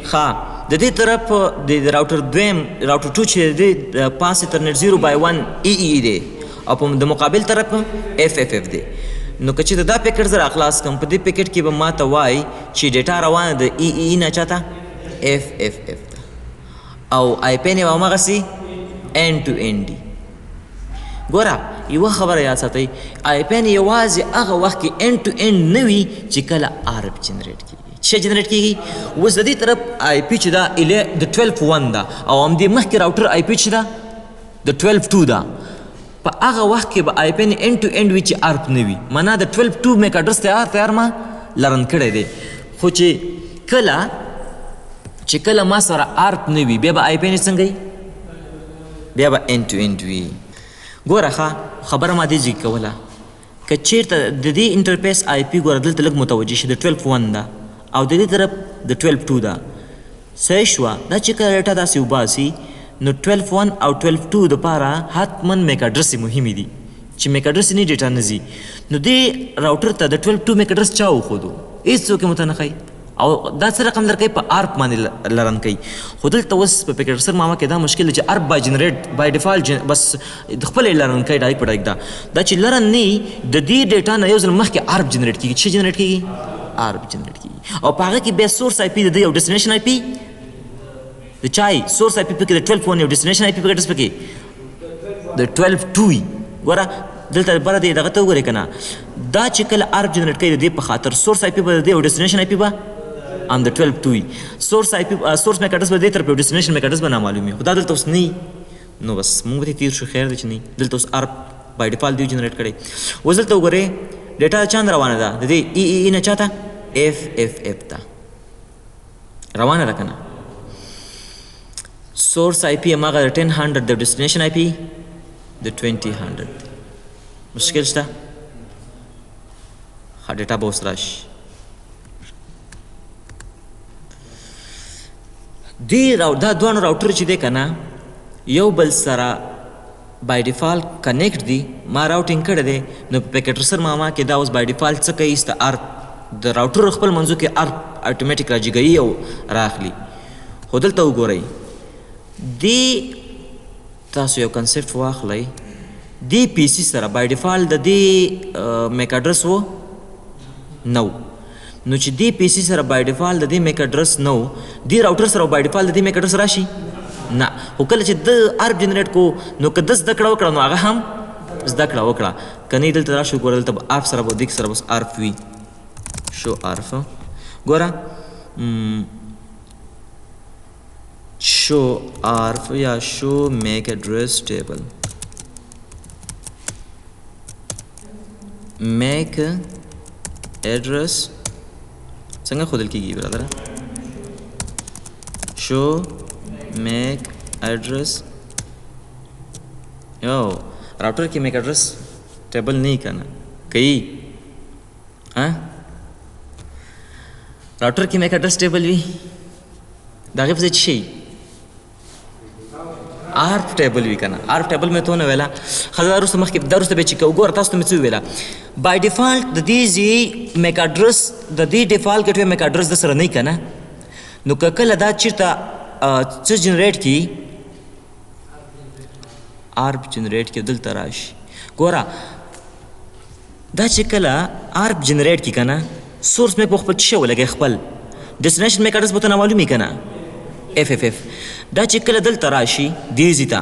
ښه د دې طرف د راوټر دویم راوټر 2 چې دی پاسې تر نټ 0 by 1 ای ای دی او په د مقابل طرف اف اف اف دی. نو که چېرته دا پیکټ زه راخلاص کړم په دې پیکټ کې به ما ته وایي چې ډیټا روانه د ای ای نه چاته اف اف اف ته او آی پین یې به هماغسې این ټو این دی. ګوره یوه خبره یاد ساتئ، آی پین یوازې هغه وخت کې این ټو این نه وي چې کله آر پی جنریټ کېږي. څه جنریټ کېږي؟ اوس د دې طرف آی پی چې ده د 12.1 ده او همدې مخکې راوټر آی پی چې ده د 12.2 ده. په هغه وخت کې به آی پین این ټو این وي چې آرپ نه وي، معنا د 12.2 میک اډرس تیار ما لرن کړی دی. خو چې کله ما سره آرپ نه وي بیا به آی پین څنګه وي؟ بیا به این ټو این وي. ګوره ښه خبره ما دې ځای کوله که چېرته د دې انټرفیس آی پی ګوره دلته لږ متوجه شي د 12.1 ده او د دې طرف د 12.2 ده. صحیح شوه؟ دا چې کله ډیټا داسې وباسي نو 12.1 او 12.2 دپاره حتما میک اډرس مهمې دي چې میک اډرس نه ډیټا نه ځي. نو دې راوټر ته د 12.2 میک اډرس چا وښودو؟ هېڅوک یې مته نه ښایي او دا څه رقم درکوي په آرپ باندې لرن کوي. خو دلته اوس په پیکټرسر ماما کې دا مشکل دی چې آرپ بای جنریټ بای ډیفالټ بس د خپل یې لرن کوي ډایرکټ په ډایرکټ دا چې لرن نه وي د دې ډیټا نه یو ځل مخکې آرپ جنریټ کېږي. څه جنریټ کېږي؟ آرپ جنریټ کېږي او په هغه کې بیا سورس آی پي د دې او ډیسټینیشن آی پي د چای سورس آی پي پکې د 12.1 او ډیسټینیشن آی پي پکې پکې د 12.2 وي. ګوره دلته بره دی دغه ته وګورئ که نه دا چې کله آرپ جنریټ کوي د دې په خاطر سورس آی پي به د دې او ډیسټینیشن آی پي به هم د 12.2 وي. سورس آی پي سورس میک اډرس به دې طرف او ډیسټینیشن میک اډرس به نامعلوم وي. خو دا دلته اوس نه وي نو بس موږ ته تیر شو خیر دی چې نه دلته اوس آرپ بای ډیفالټ دی جنریټ کړی. اوس دلته وګورئ ډیټا چا روانه ده د دې ای ای نه چاته اف اف اف ته روانه ده که نه. سورس آی پي هماغه د 1000 د ډیسټینیشن آی پي د 2000 مشکل شته؟ ښه ډیټا به اوس راشي. دا دوانو راوټر چې دی که نه یو بل سره بای ډیفالټ کنیکټ دي ما راوټینګ کړی دی نو په پیکټرسر ماما کې دا اوس بای ډیفالټ څه کوي د آرپ د راوټر خپل منځو کې آرپ اټومیټیک راجګوي او راخلي. خو دلته وګورئ دې تاسو یو کنسپټ واخلئ دې پی سي سره بای ډیفالټ د دې میک اډرس و نو نو چې دې پی سي سره بای ډیفالټ د دې میک اډرس نو دې راوټر سره بای ډیفالټ د دې میک اډرس راشي نه. خو کله چې د آرپ جنریټ کو نو که د زده کړه وکړه نو هغه هم زده کړه وکړه که نه دلته راشو ګوره دلته به آرپ سره به دیک سره بس آرپ وي. شو آرپ ګوره شو آرپ یا شو میک اډرس ټیبل میک اډرس څنګه ښودل کېږي برادره؟ شو میک اډرس یو راوټر کې میک اډرس ټیبل نه که نه کوي راوټر کې میک اډرس ټیبل وي د هغې په ځای څه شي آرپ ټیبل وي که نه. آرپ ټیبل مې تو نه ویله ښه دا وروسته مخکې دا وروسته بیا چې ګوره تاسو ته مې څه وویله بای ډیفالټ د دې ځای میک اډرس د دې ډیفالټ ګټوی میک اډرس د سره نه وي که نه نو که کله دا چېرته څه جنریټ کړي آرپ جنریټ کړي دلته راشي ګوره دا چې کله آرپ جنریټ کړي که نه سورس میک به خپل څه شی ولګوي خپل ډیسټینیشن میک اډرس به ته نامعلوم وي که نه اف اف اف دا چې کله دلته راشي دې ځای ته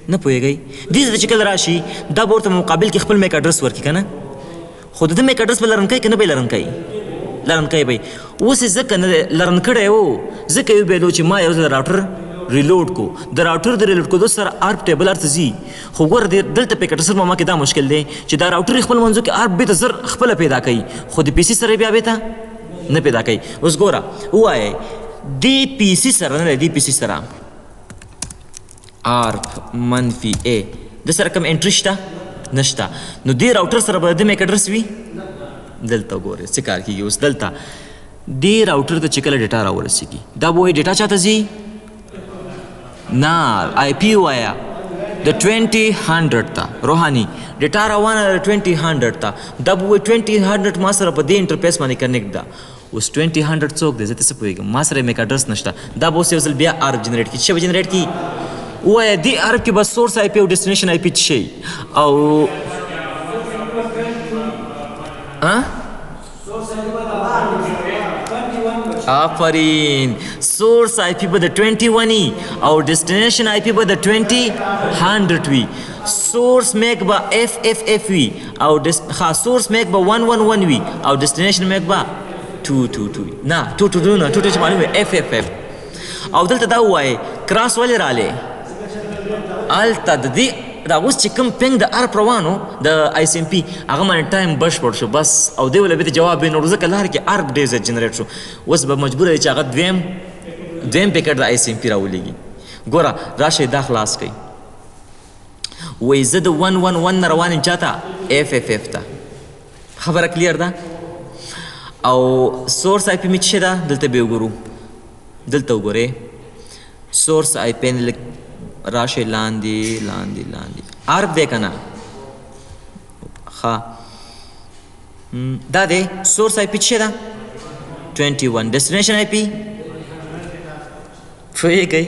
نه پوهېږئ دې ځای ته چې کله راشي دا به ورته مقابل کې خپل میک اډرس ورکړي که نه خو د ده میک اډرس به لرن کوي که نه به یې لرن کوي لرن کوي به اوس یې ځکه نه لرن کړی و ځکه یې وبیلو چې ما یو ځل راوټر ریلوډ کو د راوټر د ریلوډ کېدو سره آرپ ټیبل هر څه ځي خو ګوره دلته پیکټرسر ماما کې دا مشکل دی چې دا راوټر خپل منځو کې آرپ بېرته زر خپله پیدا کوي خو د پي سي سره بیا بېرته نه پیدا کوي. اوس ګوره ووایئ دې پي سي سره نه دی دې پي سي سره آرپ منفي ا د سره کوم انټري شته نشته نو دې راوټر سره به د میک اډرس وي دلته ګورئ څه کار کېږي. اوس دلته دې راوټر ته چې کله ډیټا راورسېږي دا به وایي ډیټا چاته ځي نه آی پي ووایه د 2000 ته روحاني ډیټا روانه د 2000 ته دا به وایي 2000 ما سره په دې انټرفیس باندې کنیکټ ده. اوس 2000 څوک دی زه ته څه پوهېږم ما سره میک اډرس نشته دا به اوس یو ځل بیا آرپ جنریټ کړي څه به جنریټ کړي وایه دې عرب کې به سورس آی پی او ډیسټینیشن آی پی څه شي او آفرین سورس آی پی به د 21 وي او ډیسټینیشن آی پی به د 20 وي سورس میک به اف اف اف وي او سورس میک به 111 وي او ډیسټینیشن میک به 222 وي نه 222 نه 222 چې معلوم وي اف اف اف او دلته دا ووایي کراس ولې رالی هلته د دې دا اوس چې کوم پینګ د ارپ روانو د آی سی ام پي هغه باندې ټایم بشپړ شو بس او دی وله بېرته جواب وینوړو ځکه لار کې ارپ ډېر زیات جنریټ شو اوس به مجبوره دی چې هغه دویم پیکټ د آی سی ام پي راولېږي ګوره راشئ دا خلاص کوئ وایي زه د 111 نه روان یم چاته اف اف اف ته خبره کلیر ده او سورس آی پي مې څه ده دلته به وګورو دلته وګورئ سورس آی پی نه راشئ لاندې عرب دی که نه ښه دا دی سورس آی پی څه ده 21 ډیسټینیشن آی پی پوهېږئ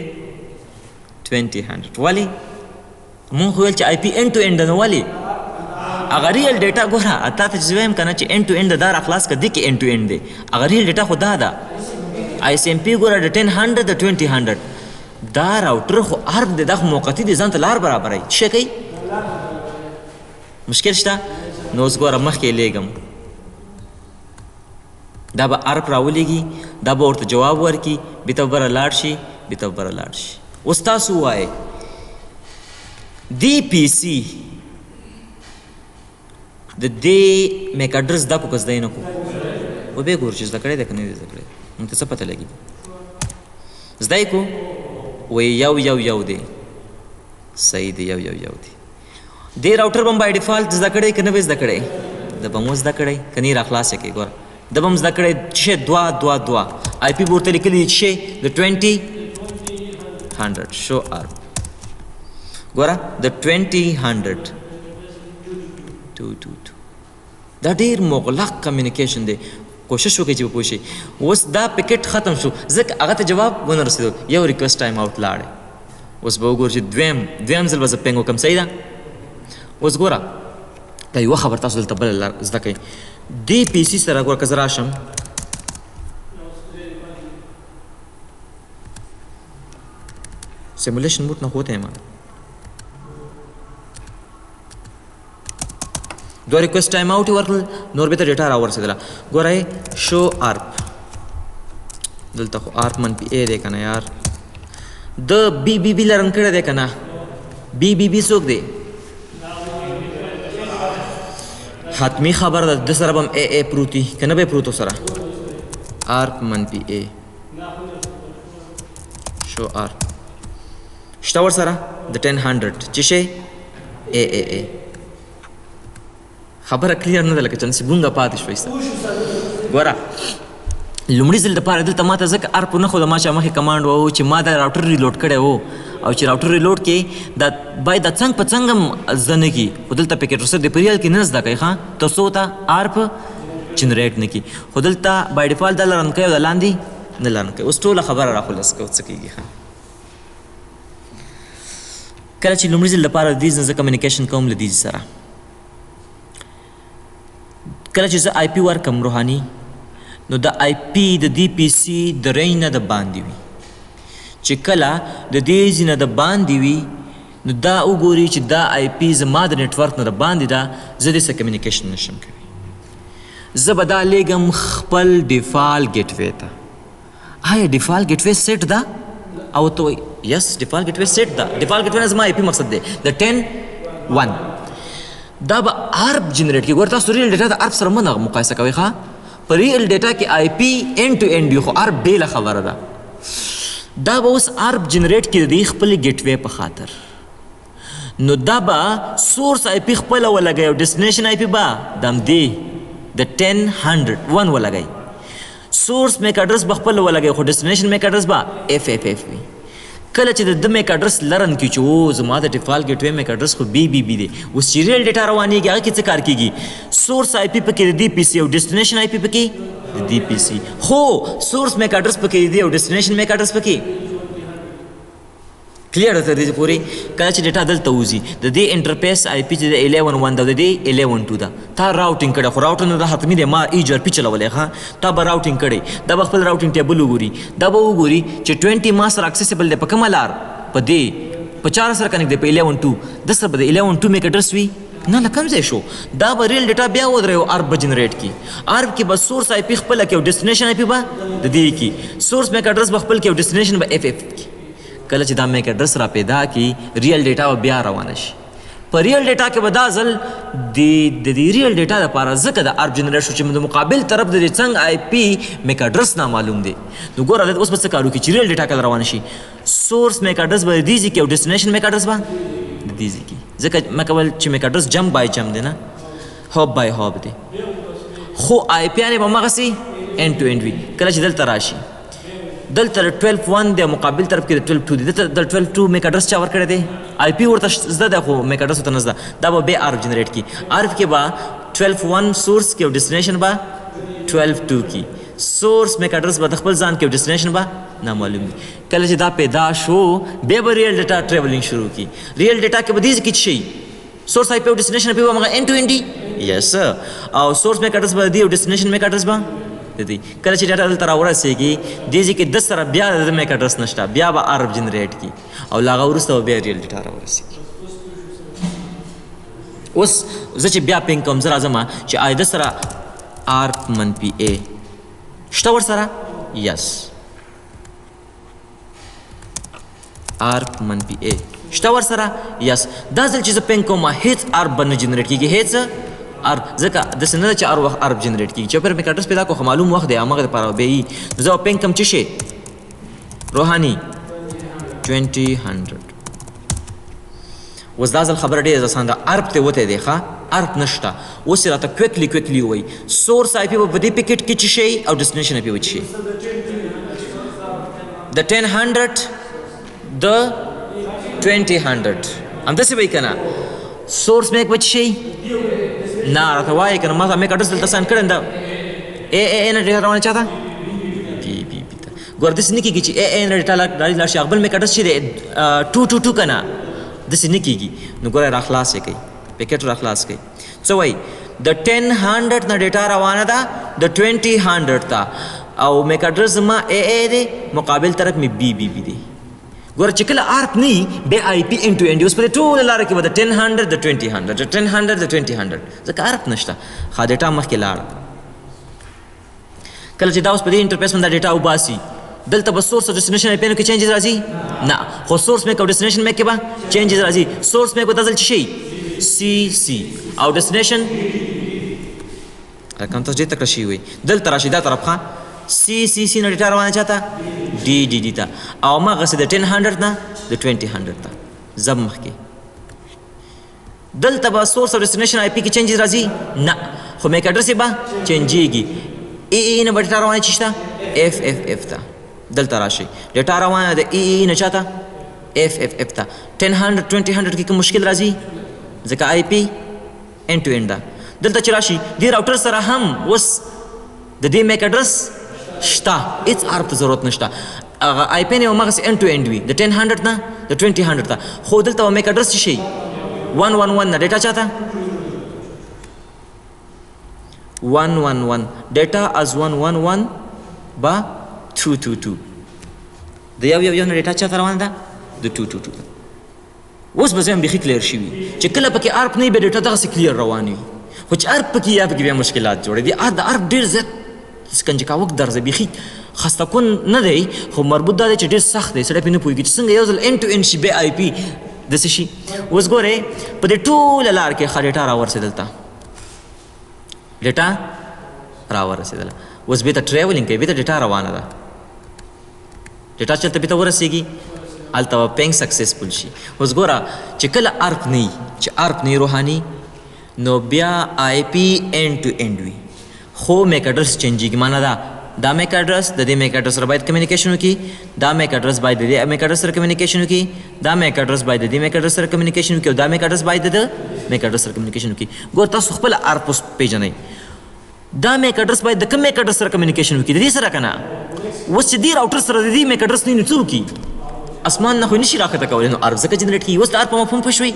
2000 ولې مونږ ویل چې آی پی اینډ ټو اینډ ده نو ولې هغه ریل ډیټا ګوره تا ته چې زه وایم که نه چې اینډ ټو اینډ ده دا راخلاص که دې کې اینډ ټو اینډ دی هغه ریل ډیټا خو دا ده آی سی ام پی ګوره د 1000 د 2000 دا راوټر خو ارب دی دا خو موقتي دی ځان ته لار برابروي څه شی کوي مشکل شته نو اوس ګوره مخکې لیږم دا به ارب راولېږي دا به ورته جواب ورکړي بېته بره لاړ شي اوس تاسو ووایئ دی پی سی د دې میک اډرس دا کو که زده یې نه کو وبې ګورو چې زده کړی دی که نه دی زده کړی موږ ته څه پته لګي زده یې کو وایي یو دی صحیح دی یو دی دې راوټر به هم بای ډیفالټ زده کړی که نه به زده کړی ده به مو زده کړی که نه یې راخلاص یې کوي ګوره ده به هم زده کړی چې دوه آی پي به ورته لیکلي چې شی د 2000 شو ارب ګوره د 2000 222 دا ډېر مغلق کمیونیکیشن دی کوشش وکړئ چې وپوه شئ اوس دا پیکټ ختم شو ځکه هغه ته جواب ونه رسېدو یو ریکویسټ ټایم آوټ لاړی اوس به وګورو چې دویم ځل به زه پینګ وکړم صحیح ده اوس ګوره دا یوه خبر تاسو دلته بله لار زده کوئ دې پی سي سره ګوره که زه راشم سیمولیشن موډ نه होते हैं دو ریکویسټ ټایم آوټ یې ورکړل نور بېرته ډیټا راورسېدله ګورئ شو ارپ دلته خو ارپ منفي ا دی که نه یار د بی بی بي لرن کړی دی که نه بی بی بي څوک دی حتمی خبره ده د سره به هم ا پروت وي که نه به یې پروت سره ارپ منفي ا شو ارپ شته ورسره د 1000 چې شی ا خبره کلیر نه ده لکه چندسې بونګه پاتې شوی سته ګوره لومړي ځل دپاره دلته ما ته ځکه ارپ نه ښوده ما چې مخکې کمانډ وو چې ما دا راوټر ریلوډ کړی و او چې راوټر ریلوډ کې دا باید دا څنګ په څنګ هم زده نه کړي خو دلته پیکټ رسر د په ریل کې نه زده کوي ښه تر څو ته ارپ جنریټ نه کړي خو دلته بای ډیفالټ دا لرن کوي او دا لاندې نه لرن کوي اوس ټوله خبره راخلاص کوو څه کېږي ښه کله چې لومړي ځل دپاره د دې زه کمیونیکیشن کوم له دې سره کله چې زه آی پی ورکم روحاني نو د آی پی د دې پی سي د رینج نه د باندې وي چې کله د دې ځای نه د باندې وي نو دا وګوري چې دا آی پی زما د نیټورک نه د باندې ده زه دې سره کمیونیکیشن نشم کوي زه به دا لیږم خپل ډیفالټ ګیټ وی ته آیا ډیفالټ ګیټ وی سیټ ده او ته وایي یس ډیفالټ ګیټ وی سیټ ده ډیفالټ ګیټ وی نه زما آی پی مقصد دی د 10.1 دا به ارپ جنریټ کړي ګوره تاسو ریل ډیټا د ارپ سره مه مقایسه کوئ ښه په ریل ډیټا کې آی پی اینډ ټو اینډ وي خو ارپ بېله خبره ده دا به اوس ارپ جنریټ کړي د دې خپلې ګیټ وی په خاطر نو دا به سورس آی پی خپله ولګوي او ډیسټینیشن آی پی به د همدې د 10.1 ولګوي سورس میک اډرس به خپله ولګوي خو ډیسټینیشن میک اډرس به اف اف اف وي کله چې د میک اډرس لرن کې چې او زما د ډیفالټ ګیټ وی میک اډرس خو بی بی بي دی اوس چې ریل ډیټا روانېږي هغه کې څه کار کېږي سورس آی پی پکې د دې پی سي او ډیسټینیشن آی پی پکې د دې پی سي خو سورس میک اډرس پکې دی او ډیسټینیشن میک اډرس پکې کلیر ده تر دې پورې کله چې ډیټا دلته وځي د دې انټرفیس آی پی چې د 11.1 ده د دې 11.2 ده تا راوټینګ کړی خو راوټر نه د حتمي دی ما ای جر پی چلولی ښه تا به راوټینګ کړی دا به خپل راوټینګ ټیبل وګوري دا به وګوري چې 20 ما سره اکسیسیبل دی په کومه لار په دې په 4 سره کنیکټ دی په 11.2 د سره به د 11.2 میک اډرس وي نه له کوم ځای شو دا به ریل ډیټا بیا ودرېو ارب به جنریټ کي ارب کې به سورس آی پی خپله کې او ډیسټینیشن آی پی به د دې کې سورس میک اډرس به خپل کې او ډیسټینیشن به اف اف کې کله چې دا میک اډرس را پیدا کی ریل ډیټا به بیا روانه شي په ریل ډیټا کې به دا ځل د دې ریل ډیټا دپاره ځکه د ارب جنریټ شو چې د مقابل طرف د دې څنګه آی پی میک اډرس نامعلوم دی نو ګوره دلته اوس به څه کار وکړي چې ریل ډیټا کله روانه شي سورس میک اډرس به د دې ځای کې او ډیسټینیشن میک اډرس به د دې ځای کې ځکه ما کول چې میک اډرس جمپ بای جمپ دی نه هاپ بای هاپ دی خو آی پی یعنې به همغسې اینډ ټو اینډ وي کله چې دلته راشي دلته 12.1 دی مقابل طرف کې د 12.2 دی دلته د 12.2 میک اډرس چا ورکړی دی آی پی ورته زده ده خو میک اډرس ورته نه زده دا به بیا ارف جنریټ کي ارف کې به 12.1 سورس کې او ډیسټینیشن به 12.2 کې سورس میک اډرس به د خپل ځان کې او ډیسټینیشن به نامعلوم دي کله چې دا پیدا شو بیا به ریل ډیټا ټریولینګ شروع کی ریل ډیټا کې به دې کې شي سورس آی پی او ډیسټینیشن آی پی به هغه اینډ ټو اینډ دي یس او سورس میک اډرس به دی او ډیسټینیشن میک اډرس به دی کله چې ډیټا دلته راورسېږي دې ځای کې د سره بیا د میک اډرس نشته بیا به ارب جنریټ کی او له هغه وروسته به بیا ریل ډیټا راورسېږي اوس زه چې بیا پینګ کوم زه راځم چې آی د سره ارب منفي ا شته ورسره یس ارب منفي ا شته ورسره یس دا ځل چې زه پینګ کوم هیڅ ارب به نه جنریټ کېږي هیڅ ارب ځکه داسې نه ده چې هر وخت ارب جنریټ کېږي چې پر میک اډرس پیدا کړو خو معلوم وخت دی همغه دپاره به وي نو زه به پینګ کوم څه شی روحاني 2000 اوس دا ځل خبره ډېره اسانه ده ارب ته وتی دی ښه ارب نشته اوس یې راته کویکلی ووایي سورس آی پي به په دې پیکټ کې څه شی او ډیسټینیشن آی پي به څه شی د 1000 د 2000 همداسې به یې که نه سورس میک به څه شی نه راته وایي که نه ما میک اډرس دلته ساین کړی ده ا نه ډېټا روانه چا ته پی ته ګوره داسې نه کېږي چې ا نه ډېټا لاړ شي بل میک اډرس چې دی 222 که نه داسې نه کېږي نو ګوره راخلاص یې کوي پیکټ راخلاص کوي څه وایي د 1000 نه ډیټا روانه ده د 2000 ته او میک اډرس زما ا دی مقابل طرف مې بی دی ګوره چې کله ارپ نه وي بیا آی پي اینډ ټو اینډ اوس په دې ټوله لاره کې به د 1000 د 2000 د 1000 د 2000 ځکه ارپ نشته ښه ډیټا مخکې لاړه کله چې دا اوس په دې انټرفیس باندې ډیټا وباسي دلته به سورس او ډیسټینیشن آی پی کې چینجز راځي نه خو سورس میک او ډیسټینیشن میک کې به چینجز راځي سورس میک به دا ځل څه شي سی او ډیسټینیشن رقم تاسو دې تکړه شي وي دلته راشي دا طرف ښه سی نه ډیټا روانه چاته डी ته او ماغسې د 1000 نه د 2000 ته زب مخکې دلته به سورس او ډیسټینیشن آی پی کې چینجز راځي نه خو میک اډرس یې به چینجېږي ای نه به ډیټا روانه چی شته اف ته دلته راشي ډیټا روانه د ای نه چاته اف ته 1000 2000 کې کوم مشکل راځي ځکه آی پی اینډ ټو اینډ ده دلته چې راشي دې راوټر سره هم اوس د دې میک اډرس شته هېڅ ارب ته ضرورت نشته هغه آی پی نه یو همغسې اینډ ټو اینډ وي د 1000 نه د 2000 ته خو دلته به میک اډرس څه شي 111 نه ډیټا چاته 111 ډیټا از 111 به 222 د یو نه ډیټا چاته روانه ده د 222 اوس به زه هم بیخي کلیر شوي چې کله پکې ارپ نه وي بیا ډیټا دغسې کلیر روان وي خو چې ارپ پکې یا پکې بیا مشکلات جوړوي د ارپ ډېر زیات سکنجکاوک درزه بیخي خسته کن نه دی خو مربوط دا دی چې ډېر سخت دی سړی پرې نه پوهېږي چې څنګه یو ځل اینډ ټو اینډ شي بیا آی پي داسې شي اوس ګورئ په دې ټوله لار کې ښه ډیټا راورسېدل ته ډیټا راورسېدله اوس بېرته ټریولینګ کوي بېرته ډیټا روانه ده ډیټا چې هلته بېرته ورسېږي هلته به پینګ سکسسفل شي اوس ګوره چې کله ارپ نه وي چې ارپ نه وي روحاني نو بیا آی پي اینډ ټو اینډ وي خو میک اډرس چینجېږي معنا دا میک اډرس د دې میک اډرس سره باید کمیونیکیشن وکړي دا میک اډرس باید د دې میک اډرس سره کمیونیکیشن وکړي دا میک اډرس باید د دې میک اډرس سره کمیونیکیشن وکړي او دا میک اډرس باید د میک اډرس سره کمیونیکیشن وکړي ګور تاسو خپل ارپ اوس پیژنئ دا میک اډرس باید د کوم میک اډرس سره کمیونیکیشن وکړي د دې سره که نه اوس چې دې راوټر سره د دې میک اډرس نه وي نو څه وکړي اسمان نه خو نشي راکته کولی نو ارب ځکه جنریټ کیږي. اوس د ارب په مفهوم پوه شوي؟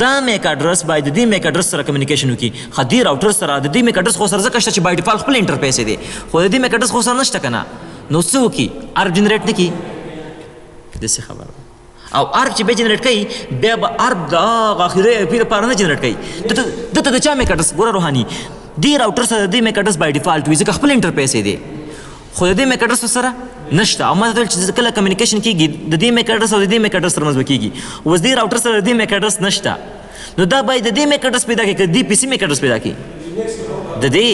دا میک اډرس باید د دې میک اډرس سره کمیونیکیشن وکړي. خو دې راوټر سره د دې میک اډرس خو سره ځکه شته چې بای ډیفالت خپل انټرفیس دی، خو د دې میک اډرس خو سره نشته که نه، نو څه وکړي؟ ارب جنریټ نه کړي. داسې خبره ده. او ارب چې بیا جنریټ کوي بیا به ارب د هغه اخري آی پي لپاره نه جنریټ کوي. دته د چا میک اډرس ګوره روحاني دې راوټر سره د دې میک اډرس بای ډیفالت وي ځکه خپل انټرفیس دی، خو د دې میک اډرس سره نشته. او ما ته ویل چې کله کمیونیکیشن کېږي د دې میک اډرس او د دې میک اډرس ترمنځ به کېږي. اوس دې راوټر سره د دې میک اډرس نشته، نو دا باید د دې میک اډرس پیدا کړي که د دې پي سي میک اډرس پیدا کړي د دې.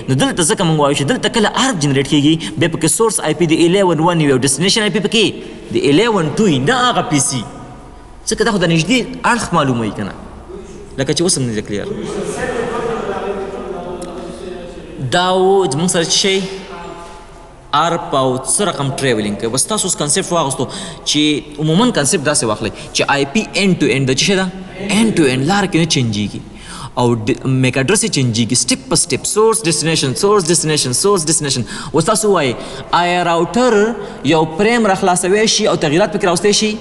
نو دلته ځکه موږ وایو چې دلته کله ارب جنریټ کېږي بیا پکې سورس آی پي د 11.1 وي او ډیسټینیشن آی پي پکې د 11.2 وي، نه هغه پي سي، ځکه دا خو د نږدې اړخ معلوموي که نه، لکه چې اوس هم نه دی کلیر. دا و زموږ سره چې شی ارب او څه رقم ټریولینګ کوي. بس تاسو اوس کنسپټ واغوستو چې عموما کنسپټ داسې واخلئ چې آی پي اینډ ټو اینډ د څه شی ده؟ اینډ ټو اینډ لاره کې نه چینجېږي او میک اډرس یې چینجېږي سټپ په سټپ، سورس ډیسټینیشن سورس ډیسټینیشن سورس ډیسټینیشن. اوس تاسو وایئ آیا راوټر یو پریم راخلاصوی شي او تغییرات پکې راوستی شي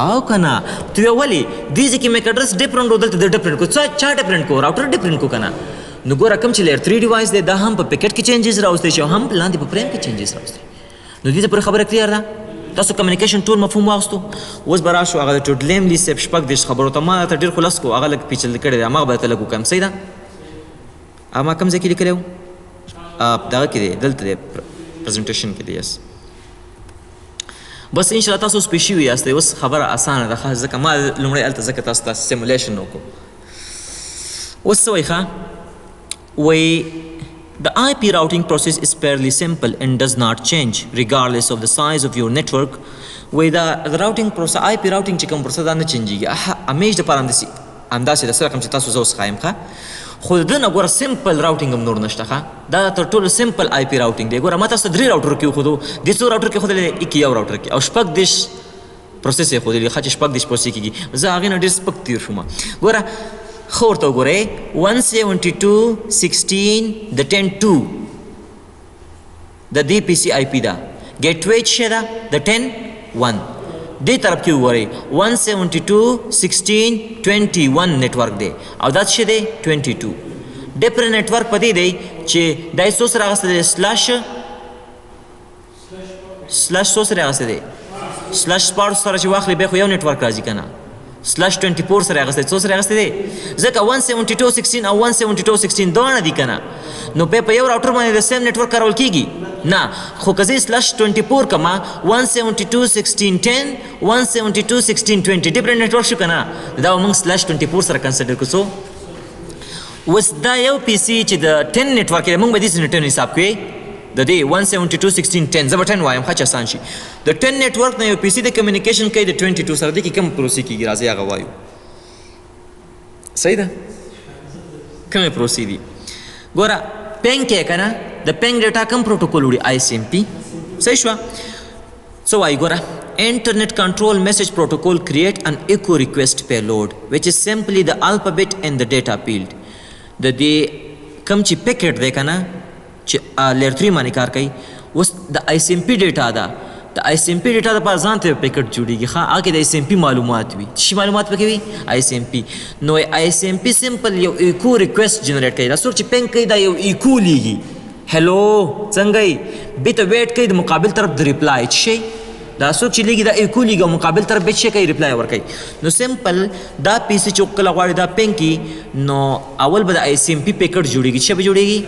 او که نه؟ ته وایې ولې دې ځای کې میک اډرس ډفرنټ و دلته د ډفرنټ کو. چا ډفرنټ کو؟ راوټر ډفرنټ کو که نه؟ نو ګوره کوم چې لیئر 3 ډیوایس دی دا هم په پیکټ کې چینجز راوستی شي او هم لاندې په پریم کې چینجز راوستی. نو دې ته پورې خبره کلیر ده؟ تاسو کمیونیکیشن ټول مفهوم واغوستو. اوس به راشو هغه د ټوډلیم لیست صاحب شپږ دېرش خبرو ته ما ته ډېر خلاص کو، هغه لږ پیچلې کړی دی، هماغه به درته لږ وکړم. صحیح ده؟ ما کوم ځای کې لیکلی و؟ دغه کې دی، دلته دی پرزنټیشن کې دی. یس بس انشاءالله تاسو اوس پوه شوي یاستئ. اوس خبره اسانه ده ښه، ځکه ما لومړی هلته ځکه تاسو ته سیمولیشن وکړو. اوس څه وایي ښه؟ وایي the IP routing process is fairly simple and does not change regardless of the size of your network. وایي دا راوټینګ پروسه IP راوټینګ چې کوم پروسه دا نه چینجېږي، همیش دپاره همداسې ده څه رقم چې تاسو زه اوس ښایم ښه. خو د ده نه ګوره سمپل راوټینګ هم نور نشته ښه، دا تر ټولو سمپل آی پي راوټینګ دی. ګوره ما تاسو ته 3 راوټر کې وښودو، دې څو راوټر کې ښودلی دی؟ یو راوټر کې، او شپږ دېرش پروسس یې ښودلی ښه چې شپږ دېرش پروسې کېږي. زه هغې نه ډېر سپک تېر شوم. ګوره ښه ورته وګورئ 172.16 د 10.2 د دې پي سي آی پي ده، ګیټ وے څه ده؟ د 10.1. دې طرف کې وګورئ 172.16.21 نیټورک دی او دا څه دی؟ 22. ډفرنټ نیټورک په دې دی چې دا یې څو سره اخیستی دی؟ سلاش څو سره اخیستی دی؟ سلاش شپاړس سره چې واخلي بیا خو یو نیټورک راځي که نه؟ سلاش 24 سره اخیستی، څو سره اخیستی دی؟ ځکه 172.16 او 172.16 دواړه دي که نه؟ نو بیا په یو راوټر باندې د سیم نیټورک کارول کېږي نه. خو که زه سلاش 24 کما 172.16.10 172.16.20 ډفرنټ نیټورک شو که نه؟ دا به موږ سلاش 24 سره کنسیډر کړو. څو اوس دا یو پی سي چې د 10 نیټورک دی، موږ به داسې نیټ حساب کوي د دې 172.16.10 زه به 10 وایم ښه چې اسان شي. د 10 نیټورک نه یو پی سي د کمیونیکیشن کوي د 22 سره. دې کې کوم پروسې کېږي؟ راځئ هغه وایو. صحیح ده؟ کومې پروسې دي؟ ګوره پینګ کې که نه د پینګ ډیټا کوم پروټوکول وړي؟ آی سی ایم پي. صحیح شوه؟ څه وایي ګوره Internet Control Message Protocol create an echo request payload which is simply the alphabet and the data field. د دې کوم چې پیکټ دی که نه چې لیئر 3 باندې کار کوي، اوس د آی سی ایم پي ډیټا ده، د آی سی ایم پي ډیټا دپاره ځان ته یو پیکټ جوړېږي ښه، هغه کې د آی سی ایم پي معلومات وي. څه معلومات پکې وي؟ آی سی ایم پي. نو آی سی ایم پي سمپل یو ایکو ریکویسټ جنریټ کوي. دا څوک چې پینګ کوي دا یو ایکو لیږي، هلو څنګه یې، بې ته ویټ کوي د مقابل طرف د ریپلای. څه شی؟ دا څوک چې لیږي دا ایکو لیږي او مقابل طرف بیا څه کوي؟ ریپلای ورکوي. نو سمپل دا پی سي چې کله غواړي دا پینګ کړي نو اول به د آی سی ایم پي پیکټ جوړېږي. څه به جوړېږي؟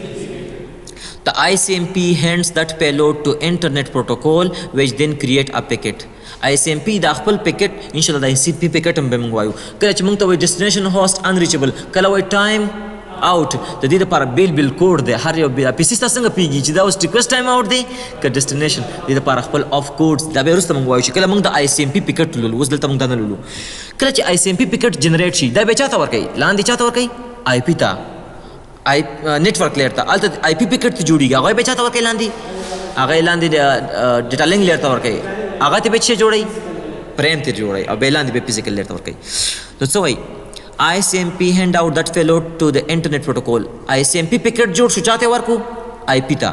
The ICMP hands that payload to internet protocol which then create a packet. ICMP دا خپل پیکټ انشاءالله د ICMP پیکټ هم به موږ وایو. کله چې موږ ته وایي ډیسټینیشن هوسټ انریچبل، کله وایي ټایم آؤٹ، د دې لپاره بیل کوډ دی. هر یو پی سي ستا څنګه پیږي چې دا اوس ریکویسټ ټایم آؤٹ دی که ډیسټینیشن؟ دې لپاره خپل آف کوډز دا به وروسته موږ وایو چې کله موږ د ICMP پیکټ لولو. اوس دلته موږ دا نه لولو. کله چې ICMP پیکټ جنریټ شي دا به چا ته ورکوي؟ لاندې چا ته ورکوي؟ آی پي ته، نیټورک لیئر ته. هلته آی پي پیکټ ته جوړېږي، هغه یې به چا ته ورکوي؟ لاندې هغه یې لاندې ډیټا لینک لیئر ته ورکوي، هغه ته به څه جوړوي؟ پریم ته جوړوي، او بیا لاندې به فزیکل لیئر ته ورکوي. نو څه وایي ICMP hand out that payload to the internet protocol. ICMP پیکټ جوړ شو، چا ته ورکو؟ آی پي ته.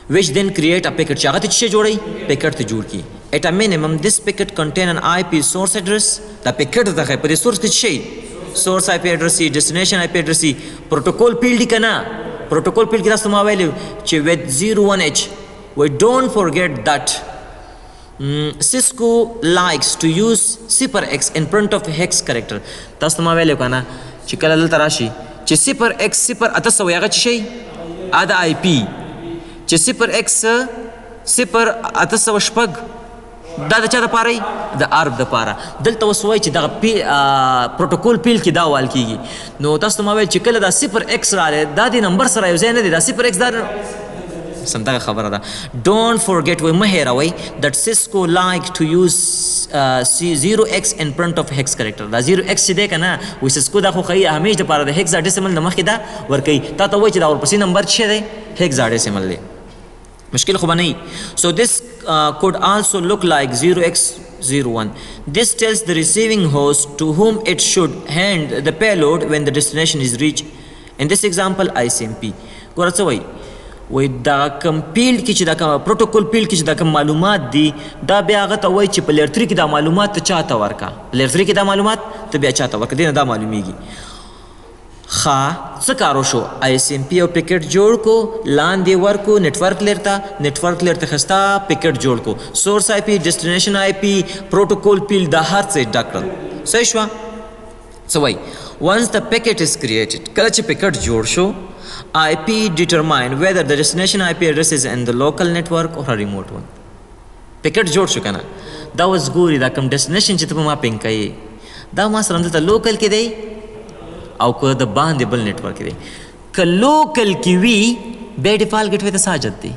which then create a packet چې هغه ته څه جوړي packet ته جوړ کی. At a minimum this packet contain an IP source address. دا packet دغه په دې source کې شي source IP address سی destination IP address سی protocol field کنا protocol field کې تاسو ما ویلو چې with 01H. We don't forget that Cisco likes to use CypherX in front of hex character. تاسو ما ویلو کنا چې کله دلته راشي چې CypherX 0800 هغه څه شي ادا IP چې CypherX 0800 شپږ دا د چا د پاره د ارب د پاره دلته وسوي چې دغه پروتوکول پیل کې دا وال کیږي. نو تاسو ما ویل چې کله دا CypherX راځي دا د نمبر سره یو ځای نه دی دا CypherX دا سمدغه خبره ده. Don't forget we مهیروي that Cisco like to use 0x in front of hex character. دا 0x چې دی کنه و Cisco دا خو خی همیش د پاره د hexadecimal د مخې دا ورکی تا ته وای چې دا ورپسې نمبر څه دی hexadecimal دی مشکل خو بنئ. So this could also look like 0x01. This tells the receiving host to whom it should hand the payload when the destination is reached. In this example ICMP ګوره څه وای وای دا کوم فیلډ کې چې دا کوم پروتوکول فیلډ کې چې دا کوم معلومات دي دا بیا هغه ته وای چې په لیر 3 کې دا معلومات ته چاته ورکا لیر 3 کې دا معلومات ته بیا چاته ورکا دینه دا معلومیږي. ښه څه کارو شو ICMP او پیکټ جوړ کو لاندې ورکو نیټورک لرته خستا پیکټ جوړ کو سورس IP ډیسټینیشن IP پروتوکول فیلډ دا هر څه ډاکټر صحیح شو. څه وای once the packet is created کله چې پیکټ جوړ شو IP determine whether the destination IP address is in the local network or a remote one. پیکټ جوړ شو کنه دا اوس ګوري دا کوم ډیسټینیشن چې ته ما پینګ کړي دا ما سره دلته لوکل کې دی او که د باندې بل نیټورک دی که لوکل کې وي بیا ډیفالټ ګیټ وې ته ساجت دی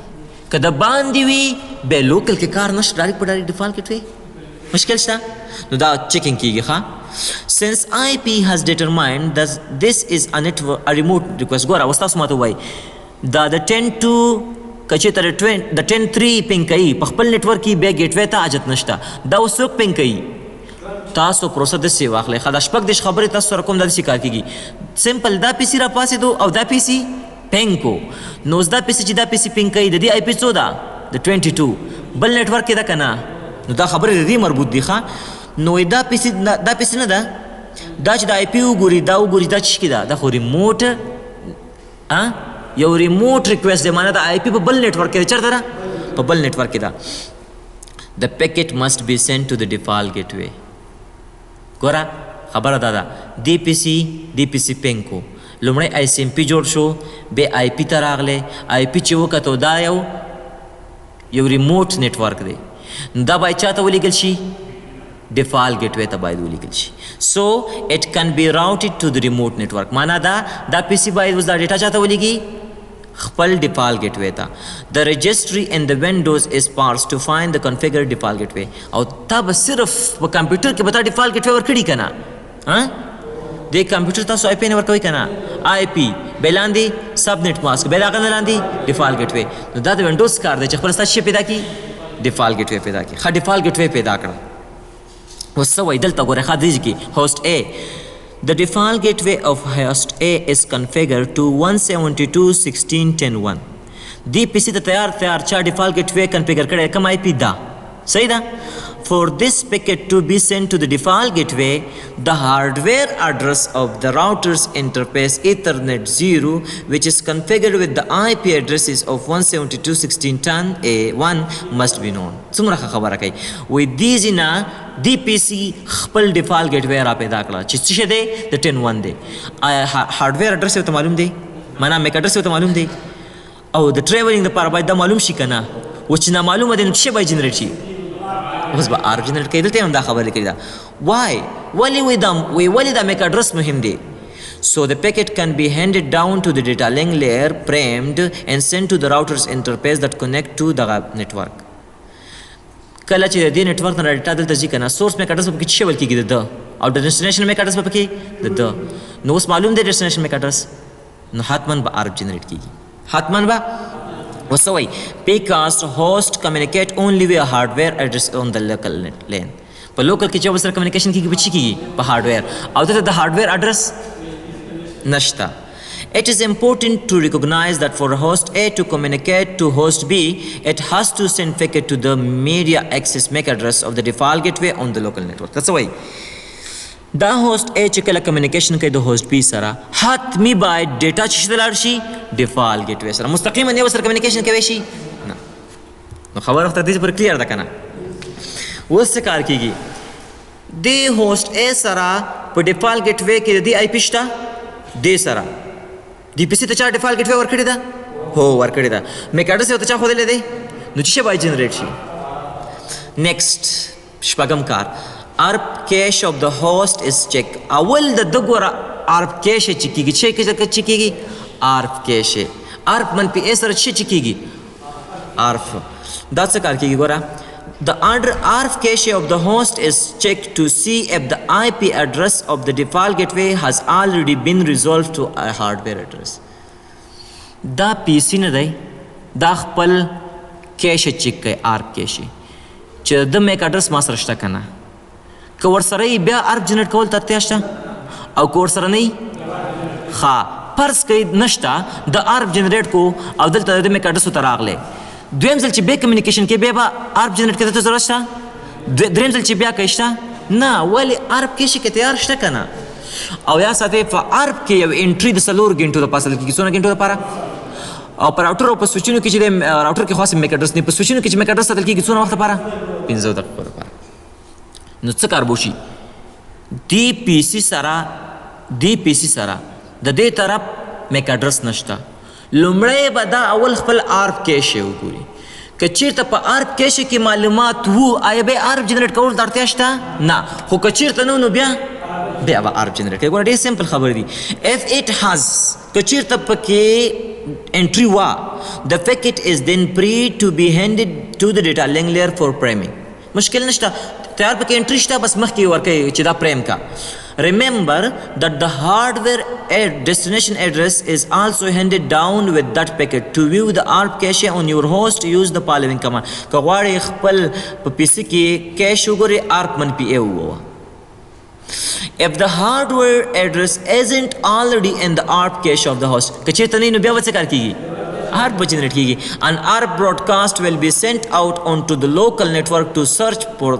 که د باندې وي بیا لوکل کې کار نشته ډایرکټ په ډایرکټ ډیفالټ ګیټ وې مشکل شته نو دا چیکینګ کیږي ښه. Since IP has determined that this is a remote request ګوره اوس تاسو ماته وایي دا د 10 to کچې تر د 10-3 پینګ کوي په خپل نیټورک کې بیا ګیټ وې ته حاجت نشته دا اوس څوک پینګ کوي تاسو پروسه د سی واخلې خدا شپږ د خبرې تاسو سره کوم د سی کار کیږي سمپل دا پی سی را پاسې دو او دا پی سی پینګ کو نو دا پی سی چې دا پی سی پینګ کوي د دې آی پی څو دا د 22 بل نیټورک کې دا کنه نو دا خبرې د دې مربوط دي ښه. نو دا پی سی نه ده دا چې د آی پی وګوري دا چې کې دا خو ریموټ یو ریموټ ریکویسټ دی معنی دا آی پی په بل نیټورک کې چیرته ده په بل نیټورک کې ده. The packet must be sent to the default gateway. ګوره خبره دا ده دی پی سی پینګ کو لومړی ICMP جوړ شو بیا آی پی ته راغلی آی پی چې وکتو دا یو ریموټ نیټورک دی دا باید چاته ولیږل شي ډیفالټ ګیټوې ته باید ولیږل شي. سو اٹ کین بی راوټډ ټو د ریموټ نیټورک معنا دا پی سی باید اوس دا ډیټا چاته ولیږي خپل ډیفالټ ګیټوې ته. د رجسټري ان د وینډوز از پارس ټو فایند د کنفیګر ډیفالټ ګیټوې او تا به صرف په کمپیوټر کې به تا ډیفالټ ګیټوې ورکړي که نه د کمپیوټر تاسو آی پی نه ورکوئ که نه آی پی بیا لاندې سب نیټ ماسک بیا د هغه نه لاندې ډیفالټ ګیټوې نو دا د وینډوز کار دی چې خپله ستا شي پیدا کړي ډیفالټ ګیټوې پیدا کړي ښه ډیفالټ ګیټوې پیدا کړه. اوس څه وایي دلته ګورئ ښه دې کې host A. The default gateway of host A is configured to 172.16.10.1. دی پی سی ته تیار چا ډیفالټ ګیټوې کنفیګر کړی کوم آی پی دا صحیح ده. For this packet to be sent to the default gateway, the hardware address of the router's interface Ethernet 0, which is configured with the IP addresses of 172.16.10.1 must be known. څومره خبره کوي with these نه دی پی سی خپل ډیفالټ ګیټوې را پیدا کړه چې څه دی د 10.1 دی هارډویر اډرس ته معلوم دی معنا میک اډرس ته معلوم دی او د ټریولینګ لپاره باید دا معلوم شي کنه و چې نامعلومه دی نو څه باید جنریټ شي اوس به آر جنریټ کوي دلته هم دا خبرې کړې ده ولې دا میک اډرس مهم دی. So the packet can be handed down to the data link layer framed and sent to the router's interface that connect to the network. کله چې د دې نیټورک نه ډیټا دلته ځي کنه سورس میک اډرس په کې څه ول کېږي د او د ډیسټینیشن میک اډرس په کې د نو اوس معلوم دی ډیسټینیشن میک اډرس نو حتما به آر جنریټ کېږي حتما به وسوي because host communicate only with hardware address on the local lane په لوکل کې چې وسره کمیونیکیشن کېږي په چی کېږي په هارډویر او دلته د هارډویر اډرس نشته. It is important to recognize that for host A to communicate to host B, it has to send packet to the media access MAC address of the default gateway on the local network. That's why دا host A چې کله communication کوي د host B سره حتمی باید ډیټا چې لاړ شي default gateway سره مستقیما یو سره communication کوي شي نه. نو خبره وخت دې پر کلیر ده کنه. اوس څه کار کیږي د host A سره په default gateway کې د IP شته د سره دی پی سي ته چا default gateway ورکړی ده هو ورکړی ده MAC address ته چا خولې دی نو چې باید جنریټ شي. next شپږم کار ARP cache of the host is checked. اول د دغه ARP cache چې کیږي چې کیږي ARP cache ARP منفي A سره چې کیږي ARP دا څه کار کیږي ګوره The ARP cache of the host is checked to see if the IP address of the default gateway has already been resolved to a hardware address. دا PC نه دی دا خپل cache چیک کوي ARP cache چې د MAC address ما سره شته کنه که ورسره بیا ARP جنریټ کول ته اړتیا شته او که ورسره نه ښه فرض کوي نشته د ARP جنریټ کو او دلته د MAC address ته راغلی دویم ځل چې بیا کمیونیکیشن کې بیا به ARP جنریټ کېدو ته ضرورت شته دریم ځل چې بیا کوي شته نه ولې ARP کیشي کې تیار شته که نه او یا ساتئ په ARP کې یو انټري د 4 غنټو دپاره ساتل کېږي څونه غنټو دپاره او په راوټر او په سویچونو کې چې د راوټر کې خاص MAC address نه په سویچونو کې چې MAC address ساتل کېږي څونه وخت لپاره 15 دقیقو لپاره. نو څه کار به وشي دی پی سي سره د دې طرف MAC address نشته لومړی به دا اول خپل ARP cache وګوري که چیرته په ARP cache کې معلومات وو آیا به ARP جنریټ کول ته اړتیا شته نه خو که چیرته نه نو بیا به ARP جنریټ کوي. ګوره ډېر سمپل خبرې دي if it has که چیرته پکې entry وا the packet is then free to be handed to the data link layer for priming. مشکل نشته تیار پکې انټری شته بس مخکې ورکوي چې دا پریم کا. Remember that the hardware destination address is also handed down with that packet. To view the ARP cache on your host, use the following command. که غواړئ خپل په PC کې cache وګورئ ARP -A ووهه. If the hardware address isn't already in the ARP cache of the host, که چېرته نه نو بیا به څه کار کېږي ARP به جنریټ کېږي. An ARP broadcast will be sent out onto the local network to search for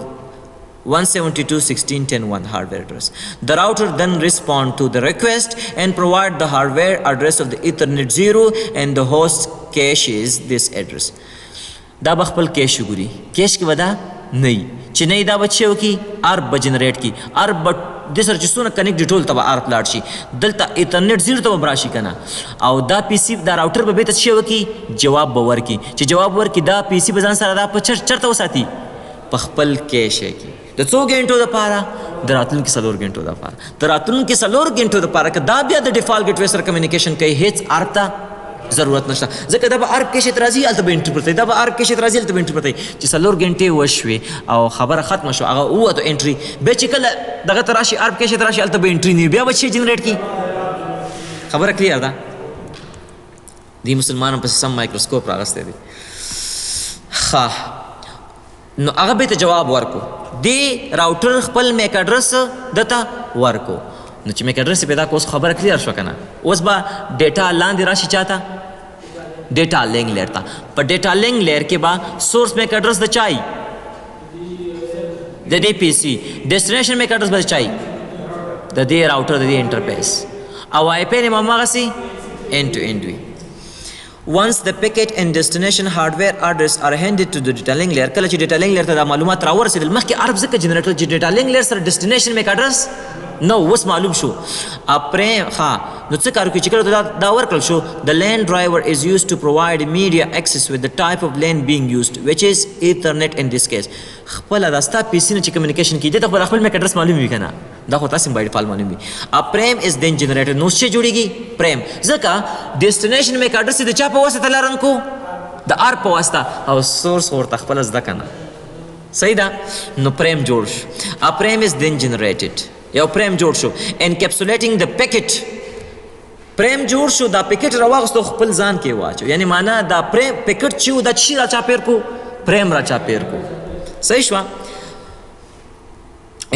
172.16.10.1 hardware address. The router then respond to the request and provide the hardware address of the Ethernet 0 and the host caches this address. دا بخپل cache وګوري cache کې ودا نه چې نه دا بچو کی ARP به جنریټ کی ARP د سره چې څونه کنیکټ ټول ته ARP لاړ شي دلته Ethernet 0 ته براشي کنه او دا PC دا راوټر به ته شي وکي جواب به ورکي چې جواب ورکي دا PC به ځان سره دا په چرته وساتي په خپل cache کې د څو غنټو دپاره د راتلونکي 4 غنټو دپاره د راتلونکي 4 غنټو دپاره که دا بیا د ډیفالټ ګیټوې سره کمیونیکیشن کوي هیڅ ARP ته ضرورت نشته ځکه دا به ARP کیش اعتراضي هلته به انټري پرته دا به ARP کیش اعتراضي هلته به انټري پرته چې 4 غنټې وشوې او خبره ختمه شو هغه ووتو انټري بیا چې کله دغه ته راشي ARP کیش ته راشي هلته به انټري نه بیا به شي جنریټ کړي. خبره کلیر ده دې مسلمانانو پسې سم مایکروسکوپ راغستی دی ښه نو هغه به ته جواب ورکو دی راوټر خپل MAC address دته ورکو نو چې MAC address پیدا کو اوس خبره کلیر شو کنه اوس به ډیټا لاندې راشي چاته ډیټا لینک لیر ته په ډیټا لینک لیر کې به سورس MAC address د چای د دې PC ډیسټینیشن MAC address به چای د دې راوټر د دې انټرفیس او IP نیم هماغسې end to end وي. Once the packet and destination hardware address are handed to the data link layer کله چې data link layer ته دا معلومات راورسېدل مخکې ARP ځکه جنریټ کړل چې data link layer سره destination MAC address نو اوس معلوم شو اپریم ښه نو څه کار کوي چې کله دا ورکړل شو the LAN driver is used to provide media access with the type of LAN being used which is Ethernet in this case. خپل دا ستا PC نه چې کمیونیکیشن کیږي ته خپل MAC address معلوم وي کنه دا خو تاسو باید فال معلوم وي. A frame is then generated نو څه جوړیږي frame ځکه destination MAC address د چا په واسطه لرن کو د ARP په واسطه او سورس ورته خپل زده کنه صحیح ده نو frame جوړ شو. A frame is then generated یو فریم جوړ شو انکپسولیټینګ د پیکټ فریم جوړ شو دا پیکټ راواغستو خپل ځان کې واچو یعنی معنا دا پیکټ چې دا چی را چاپیر کو فریم را چاپیر کو صحیح شو.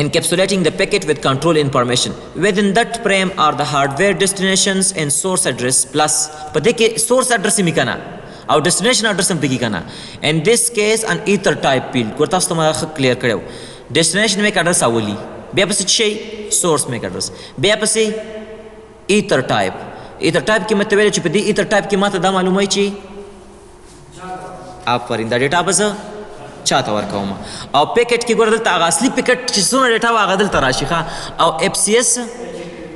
encapsulating the packet with control information. Within that frame are the hardware destinations and source address plus په دې کې source address یې کنه او destination address هم پکې کنه. In this case an ether type field ګور تاسو ته ما کلیئر کړو. destination make address اولی بیا پسې شي source make address بیا پسې ether type. ether type کې مته ویل چې په دې ether type کې ماته دا معلومه چې آفرین دا ډیټا بس چاته ورکوم او پیکټ کې ګور دلته هغه اصلي پیکټ چې څونه ډیټا هغه دلته راشي ښه او اف سی اس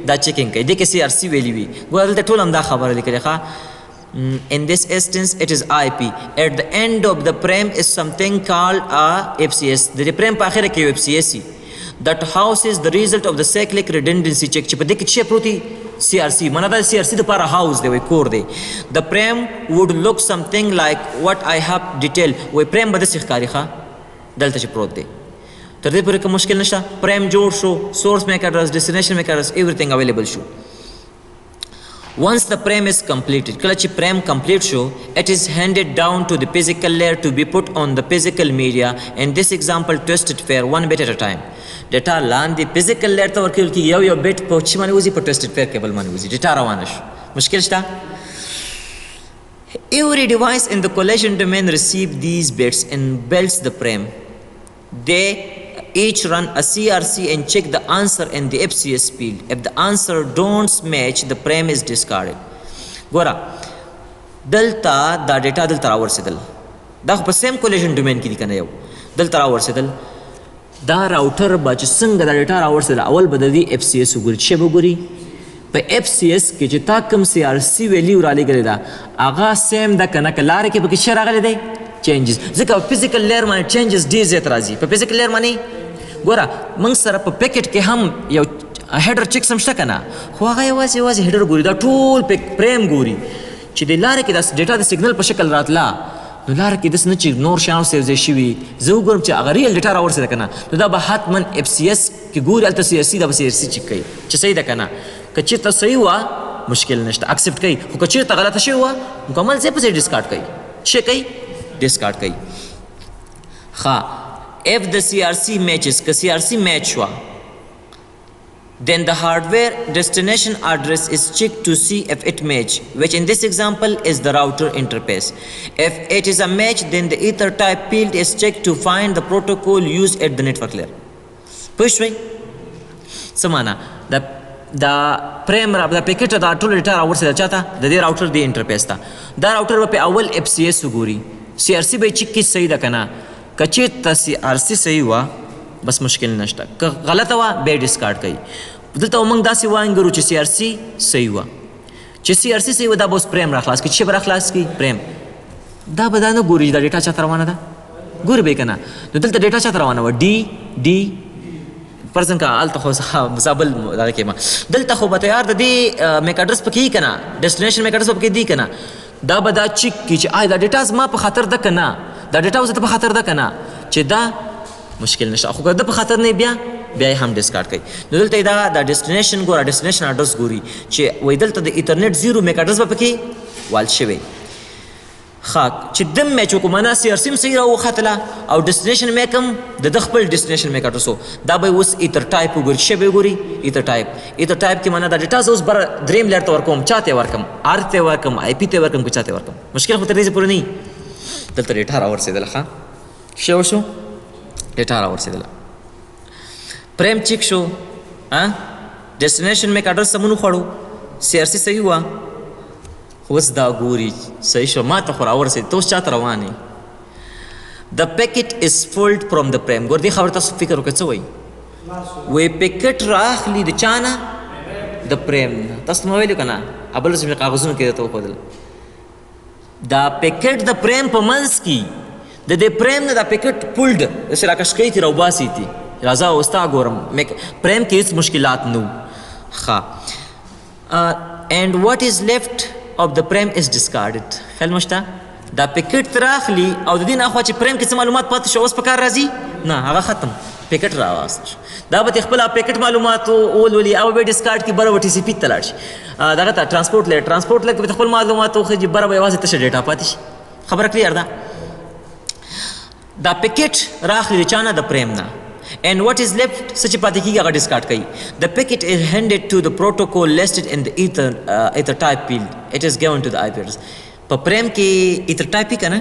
دا چیکینګ کوي دې کې سی آر سی ویلی وي ګور دلته ټول هم دا خبره لیکلې ښه. In this instance it is IP. At the end of the frame is something called a FCS. د دې frame په اخره کې یو FCS that houses the result of the cyclic redundancy check چې په دې کې څه پروتي CRC مانا دا CRC د پاره هاوس دی وای کور دی. The frame would look something like what I have detailed. وای frame به داسې ښکاري ښه دلته چې پروت دی. تر دې پورې کوم مشکل نشته. frame جوړ شو source make address destination make address everything available شو. Once the frame is completed کله چې frame complete شو it is handed down to the physical layer to be put on the physical media. In this example twisted pair one bit at a time. ډیټا لاندې فزیکل لیر ته ورکول کېږي یو یو بیټ په چې باندې وځي په ټویسټډ پیر کیبل باندې وځي ډیټا روانه شو مشکل شته. Every device in the collision domain receives these bits and builds the frame. They each run a CRC and check the answer in the FCS field. If the answer don't match the frame is discarded. ګوره دلته دا ډیټا دلته راورسېدل دا خو په سیم collision domain کې دي کنه یو دلته راورسېدل دا راوټر به چې څنګه دا ډیټا راورسېدل اول به د دې اف سی اس وګوري چې به وګوري په اف سی اس کې چې تا کوم سی آر سی ویلیو رالیږلی ده هغه سیم ده که نه که لارې کې پکې څه راغلی دی چینجز ځکه په فزیکل لیر باندې چینجز ډېر زیات راځي په فزیکل لیر باندې ګوره موږ سره په پیکټ کې هم یو هیډر چیکس هم شته که نه خو هغه یوازې هیډر ګوري دا ټول فریم ګوري چې د لارې کې دا ډیټا د سیګنل په شکل راتله نو لاره کې داسې نه چې نور شیان سیو ځای شوي زه وګورم چې هغه ریل ډیټا راورسېده که نه نو دا به حتما اف سی اس کې ګوري هلته سی آر سی دا به سی آر سی چک کوي چې صحیح ده که نه که چېرته صحیح وه مشکل نشته اکسپټ کوي خو که چېرته غلطه شوې وه مکمل ځای پسې ډسکارډ کوي څه کوي ډسکارډ کوي. ښه اف د سی آر سی میچز که سی آر سی میچ شوه then the hardware destination address is checked to see if it match, which in this example is the router interface. If it is a match, then the ether type field is checked to find the protocol used at the network layer. Push way samana the frame the packet da ټول ډیټا راورسېده چاته د دې راوټر دی انټرفیس ته دا راوټر به په اول اف سی اس وګوري سی آر سی به چک کې صحیح ده که نه که چېرته سی آر سی صحیح وه بس مشکل نشته که غلطه وه بیا یې ډسکارډ کوي. دلته موږ داسې وانګرو چې سی آر سی صحیح وه چې سی آر سی صحیح وه دا به اوس فریم راخلاص کړي چې به راخلاص کړي فریم دا به دا نه ګوري دا ډیټا چاته روانه ده ګوري به یې که نه نو دلته ډیټا چاته روانه وه ډي فرضاً که هلته خو زابل دغه کې ما دلته خو به تیار د دې میک اډرس پکې وي که نه ډیسټینیشن میک اډرس به پکې دی که نه دا به دا چک کړي چې آیا دا ډیټا زما په خطر ده که نه دا ډیټا اوس ته په خطر ده که نه چې دا مشکل نشته خو که د په خطر نه بیا یې هم ډسکارډ کوي. نو دلته دا د ډیسټینیشن ګوره ډیسټینیشن اډرس ګوري چې وایي دلته د ایترنیټ زیرو میک اډرس به پکې وال شوی ښه چې دم میچ وکړو معنا سی آر سی هم صحیح راوختله او ډیسټینیشن میک هم د ده خپل ډیسټینیشن میک اډرس و دا به یې اوس ایتر ټایپ وګوري څه به یې ګوري ایتر ټایپ کې معنا دا ډیټا زه اوس بره دریم لیر ته ورکوم چا ته یې ورکړم آر ته یې ورکړم آی پي ته یې ورکړم که چا ته یې ورکړم مشکل خو تر دې پورې نه دلته ډیټا راورسېدله ښه څه وشو ډیټا راورسېدله فریم چک شو ډیسټینیشن میک اډرس سمون وخوړو سی آر سی صحیح وه اوس دا ګوري صحیح شو ما ته خو راورسېد ته اوس چا ته روان یې د پیکټ از فولډ فرام د فریم ګور دې خبرې تاسو فکر وکړئ څه وایي وایي پیکټ راخلي د چا نه د فریم نه تاسو ته مې ویلي که نه بل ورځ مې کاغذونو کې درته وښودل دا پیکټ د فریم په منځ کې د دې فریم نه دا پیکټ پولډ داسې راکش کوي ترې راوباسي تي راځه اوس تا ګورم فریم کې هېڅ مشکلات نه وو ښه and what is left of the frame is discarded خیال مشته دا پیکټ راخلي او د دې نه اخوا چې فریم کې څه معلومات پاتې شو اوس په کار راځي نه هغه ختم پیکټ راواست شو دا به خپل پیکټ معلومات ولولي او به ډسکارډ کې بره به ټي سی پي ته لاړ شي دغه ته ټرانسپورټ لیر کې به خپل معلومات وخېږي بره به یوازې تشه ډیټا پاتې شي خبره کلیر ده دا پیکټ راخلي د چا نه د فریم نه and what is left such پاتې کیږي هغه ډسکارډ کوي. The packet is handed to the protocol listed in the ether type field. It is given to the IP address. په پریم کې ether type کنه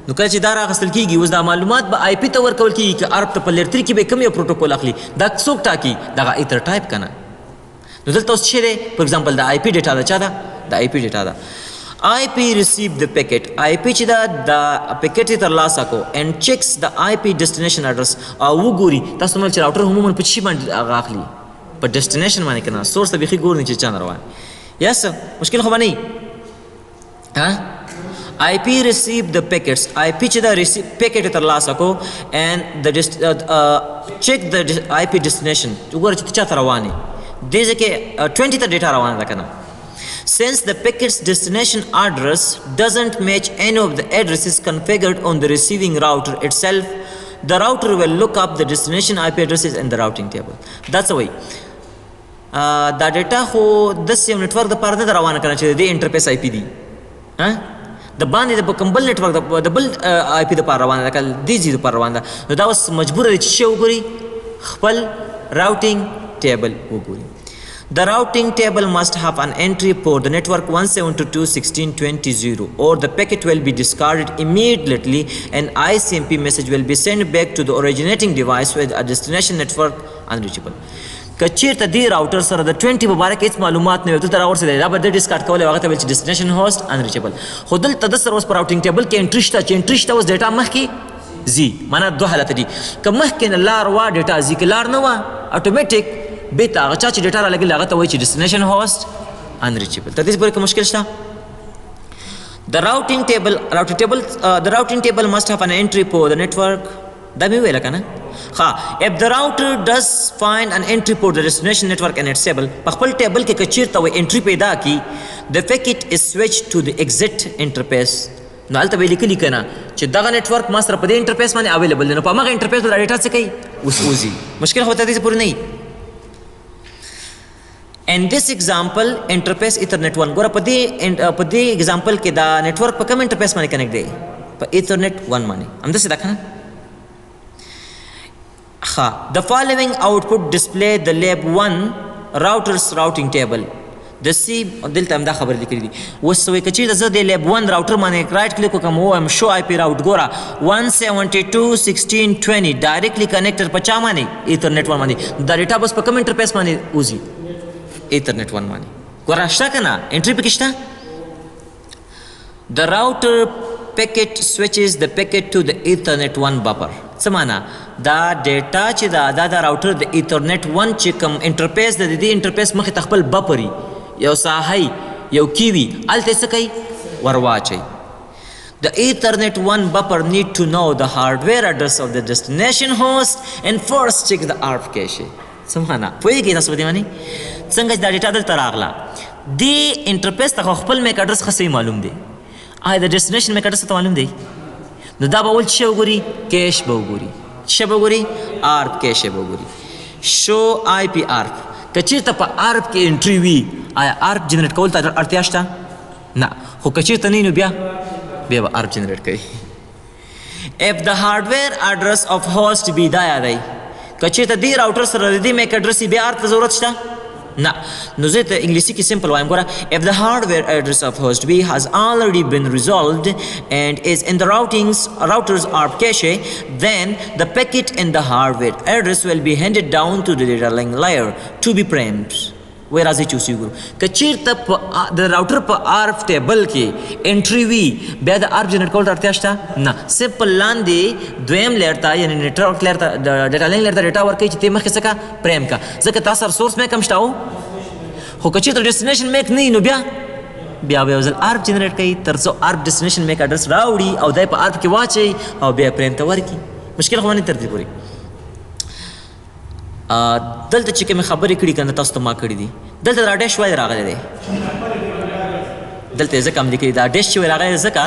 نو کله چې دا راغستل کیږي اوس دا معلومات به IP ته ورکول کیږي چې ارب ته په لیر 3 کې به کوم یو پروتوکول اخلي دا څوک ټاکي دغه ether type کنه. نو دلته اوس چې دی فور ایگزامپل د IP ډیټا دا چا ده د IP ډیټا ده. IP receive the packet. IP چې دا د پیکټ ترلاسه کو and checks the IP destination address او وګوري تاسو مل چې راوټر عموما په شي باندې اخلي په ډیسټینیشن باندې کنه سورس ته به ګور نه چې چا روان یس مشکل خو باندې ها IP receive the packets. IP چې دا receive packet ترلاسه کو and the check the IP destination وګوري چې چا رواني دې ځکه 20 ته ډیټا روانه ده کنه. Since the packet's destination address doesn't match any of the addresses configured on the receiving router itself, the router will look up the destination IP addresses in the routing table. That's the way. دا ډیټا خو د سیم نتورک د پاره نه روانه کنه چې د انټرفیس IP دی ها د باندې د کمبل نتورک د بل IP د پاره روانه ده کله دی جی د پاره روانه ده نو دا اوس مجبور دي چې وګوري خپل راوټینګ ټیبل وګوري. The routing table must have an entry for the network 172.16.20 or the packet will be discarded immediately and ICMP message will be sent back to the originating device with a destination network unreachable. کچیرته دی راوټر سره د 20 مبارک هیڅ معلومات نه وي ته راور سره دا به د ډیسکارډ کولای هغه ته ویل چې destination host unreachable. خو دلته د سره اوس پر راوټینګ ټیبل کې انټری شته چې انټری شته اوس ډیټا مخکې زی معنا دوه حالت دي که مخکې لار وا ډیټا زی کې لار نه وا اتوماتیک بیتا هغه چا چې ډیټا را لګي هغه ته وایي چې destination host unreachable. تر دې پورې کوم مشکل شته؟ The routing table must have an entry for the network. دا مې ویل کنه ها if the router does find an entry for the destination network and it's able په خپل ټیبل کې کچیرته وي انټری پیدا کی the packet is switched to the exit interface. نو هلته به لیکلي کنه چې دغه نتورک ما سره په دې انټرفیس باندې اویلیبل دی نو په هغه انټرفیس باندې ډیټا څه کوي اوس وځي مشکل خو ته دې پورې نه وي. And this example interface ethernet 1 ګوره په دې example کې دا نتورک په کوم انټرفیس باندې کنیکټ دی په ethernet 1 باندې همداسې دا کنه ها the following output display the lab 1 routers routing table. د سی دلته هم دا خبر لیکلي دي اوس وایي که چېرته زه د لیب 1 راوټر باندې رایټ کلیک وکړم ووایم شو آی پی راوټ ګوره 172.16.20 ډایرکټلی کنیکټر په چا باندې ایترنیټ 1 باندې دا ډیټا بس په کوم انټرفیس باندې وځي ایترنیټ 1 باندې ګوره شته که نه انټري پکې شته. The router packet switches the packet to the ethernet 1 buffer. څه معنا دا ډیټا چې دا د راوټر د ایترنیټ 1 چې کوم انټرفیس د دې انټرفیس مخې ته خپل بفري یو ساحه یو کیوي الته څه کوي ورواچي. The Ethernet 1 buffer need to know the hardware address of the destination host and first check the ARP cache. سمعنا پوهیږئ تاسو په دې باندې څنګه دا ډیټا دلته راغله دې انټرفیس ته خپل میک اډرس ښه معلوم دی آیا د ډیسټینیشن میک اډرس ته معلوم دی نو دا به ول څه وګوري کیش به وګوري څه به وګوري ARP cache به وګوري شو IP ARP که چېرته په ARP کې انټري وي آیا ARP جنریټ کول ته اړتیا شته نه خو که چېرته نه نو بیا به ARP جنریټ کوي. If the hardware address of host be دا یادی که چېرته دې راوټر سره د دې میک اډرس بیا ARP ته ضرورت شته نه نو زه ته انګلیسي کې سمپل وایم ګوره if the hardware address of host B has already been resolved and is in the router's ARP cache then the packet in the hardware address will be handed down to the data link layer to be primed. whereas I choose you که چېرته د راوټر په ARP ټیبل کې انټري وي بیا د ARP جنریټ کول ته اړتیا شته نه سمپل لاندې دویم لیر ته یعنې نیټورک لیر ته ډیټا لینک لیر ته ډیټا ورکوي چې ته مخکې څه کا پریم کا ځکه تا سره سورس میک هم شته خو که چېرته ډیسټینیشن میک نه وي نو بیا به یو ځل ARP جنریټ کوي تر څو ARP ډیسټینیشن میک اډرس راوړي او دی په ARP کې واچوي او بیا پریم ته ورکړي مشکل خو باندې تر دې پورې. دلته چې کومې خبرې کړي که نه تاسو ته ما کړي دي دلته دا ډیش وایي راغلی دی دلته یې ځکه هم لیکلي دا ډیش چې وایي راغلی ځکه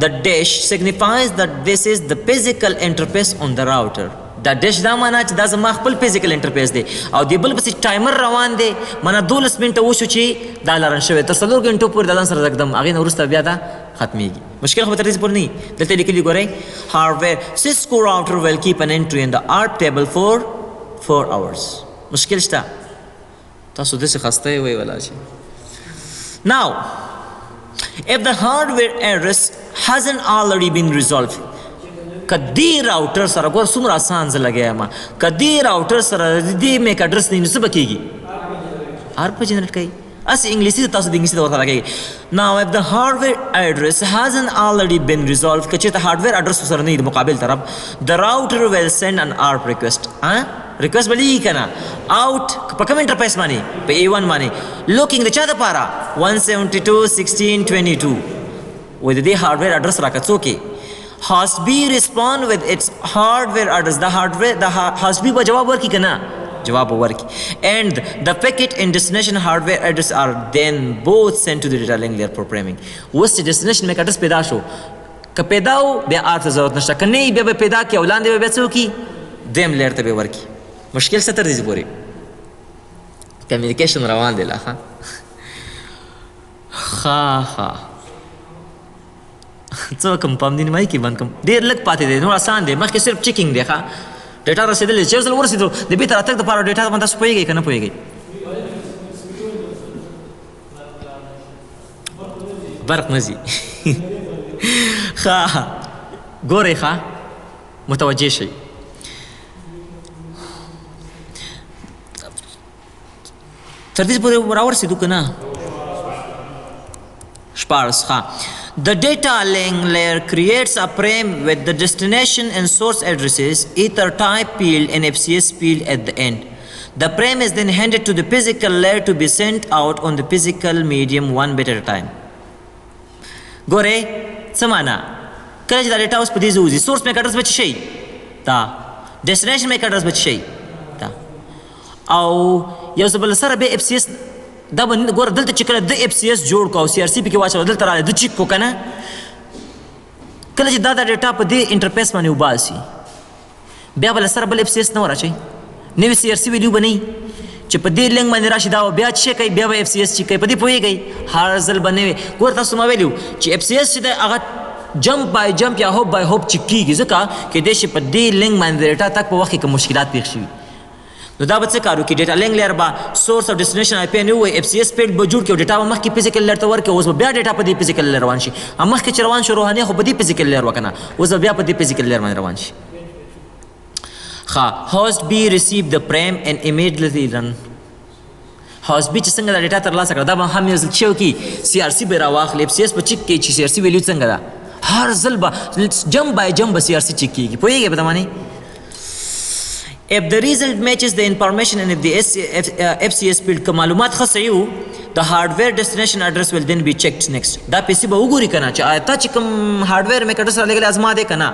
the dash signifies that this is the physical interface on the router دا ډیش دا معنا چې دا زما خپل فزیکل انټرفیس دی او د بل پسې ټایمر روان دی معنا 12 منټه وشو چې دا لرن شوی تر 4 غنټو پورې د ځان سره زګدم هغې نه وروسته بیا دا ختمیږي مشکل خو به تر دې پورې نه وي دلته لیکلي ګورئ هاردویر سیسکو راوټر will keep an entry in the ARP table for 4 hours مشکل شته تاسو داسې خسته یې وایي ولا چې now if the hardware address hasn't already been resolved کدی راوټر سره ګور څومره آسان زه لګیا یم کدی راوټر سره د دې میک اډرس نه نو څه به کېږي ARP جنریټ کوي اسې انګلیسي تاسو د انګلیسي د ورته لګېږي now if the hardware address hasn't already been resolved که چېرته هارډویر اډرس سره نه وي د مقابل طرف the router will send an ARP request ریکویسټ به لیکي که نه آوټ په کوم انټرفیس باندې په A1 باندې لوکینګ د چا دپاره 172.16.22 وایي د دې هارډویر اډرس راکړه څوک host B respond with its hardware address the host B به جواب ورکړي که نه جواب ورکړي and the packet and destination hardware address are then both sent to the data link layer for framing اوس چې destination میک اډرس پیدا شو که پیدا و بیا ARP ته ضرورت نشته که نه بیا به پیدا کړي او لاندې به بیا څه وکړي دویم لیر ته به ورکړي مشکل څه تر دې پورې کمیونیکیشن روان دی لا ښه څه وکړم په همدې نیمایي کې بند کړم ډېر لږ پاتې دی نور اسان دی مخکې صرف چیکینګ دی ښه ډیټا رسېدلی چې یو ځل ورسېدو د بېرته راتګ دپاره ډیټا باندې تاسو پوهېږئ که نه پوهېږئ برق نه ځي ښه ګورئ ښه متوجه شئ تر دې پورې راورسېدو که نه شپاړس ښه The data link layer creates a frame with the destination and source addresses, ether type field and FCS field at the end. The frame is then handed to the physical layer to be sent out on the physical medium 1 bit at a time. ګورئ څه معنا کله چې دا ډیټا اوس په دې ځای وځي سورس میک اډرس به څه شي دا ډیسټینیشن میک اډرس به څه شي دا او یو څه بل سره به FCS دا به ګوره دلته چې کله د FCS جوړ کو او CRC پکې واچوه دلته راغلی د چیک کو که نه کله چې دا ډیټا په دې انټرفیس باندې وباسي بیا به له سره بل FCS نه ور اچوي نوي CRC ویډیو به نه وي چې په دې لینک باندې راشي دا بیا څه کوي بیا به FCS چې کوي په دې پوهېږئ هر ځل به نه وي ګوره تاسو ما ویلي چې FCS چې دی هغه جمپ بای جمپ یا هوپ بای هوپ چیک کېږي ځکه کیدای شي په دې لینک باندې ډیټا تک په وخت کې کوم مشکلات پېښ شوي نو دا به څه کار وکړي ډیټا لینک لیر به سورس او ډیسټینیشن IP نه ووایي FCS پیډ به جوړ کړي او ډیټا به مخکې فزیکل لیر ته ورکړي اوس به بیا ډیټا په دې فزیکل لیر روان شي مخکې چې روان شو روحاني خو په دې فزیکل لیر وکنه اوس به بیا په دې فزیکل لیر باندې روان شي ښه host B receive the frame and immediately run host B چې څنګه دا ډیټا ترلاسه کړه دا به هم یو ځل چې وکړي CRC به راواخلي FCS به چیک کړي چې CRC ویلیو څنګه ده هر ځل به جمپ بای جمپ به CRC چیک کېږي پوهېږئ په دې معنی If the result matches the information and if the FCS field که معلومات ښه صحیح وو the hardware destination address will then be checked next دا پیسې به وګوري که نه چې آیا تا چې کوم هارډویر میک اډرس رالیږلی ازما دی که نه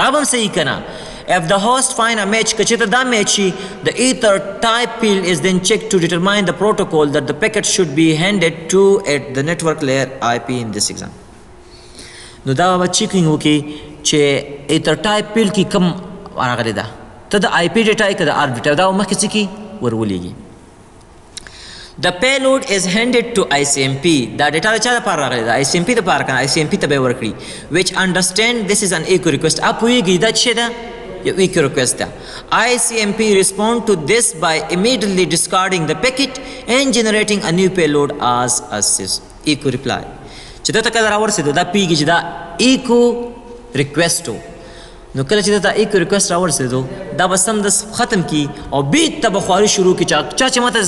دا به هم صحیح که نه if the host find a match که چېرته دا میچ شي the ether type field is then checked to determine the protocol that the packet should be handed to at the network layer IP in this example نو دا به چیکینګ وکړي چې ether type field کې کوم راغلی ده ته د IP ډیټا یې که د ARP ډیټا دا به مخکې څه کړي ور ولېږي The payload is handed to ICMP دا ډیټا د چا دپاره راغلی ده ICMP دپاره که نه ICMP ته به یې ورکړي which understand this is an echo request پوهېږي دا څه ده یو echo request ده ICMP respond to this by immediately discarding the packet and generating a new payload as a echo reply چې دلته کله راورسېدو دا پوهېږي چې دا echo request و نو کله چې دلته ایکو ریکویسټ راورسېدو دا به سمدس ختم کړي او بېرته به خواري شروع کړي چا چې ماته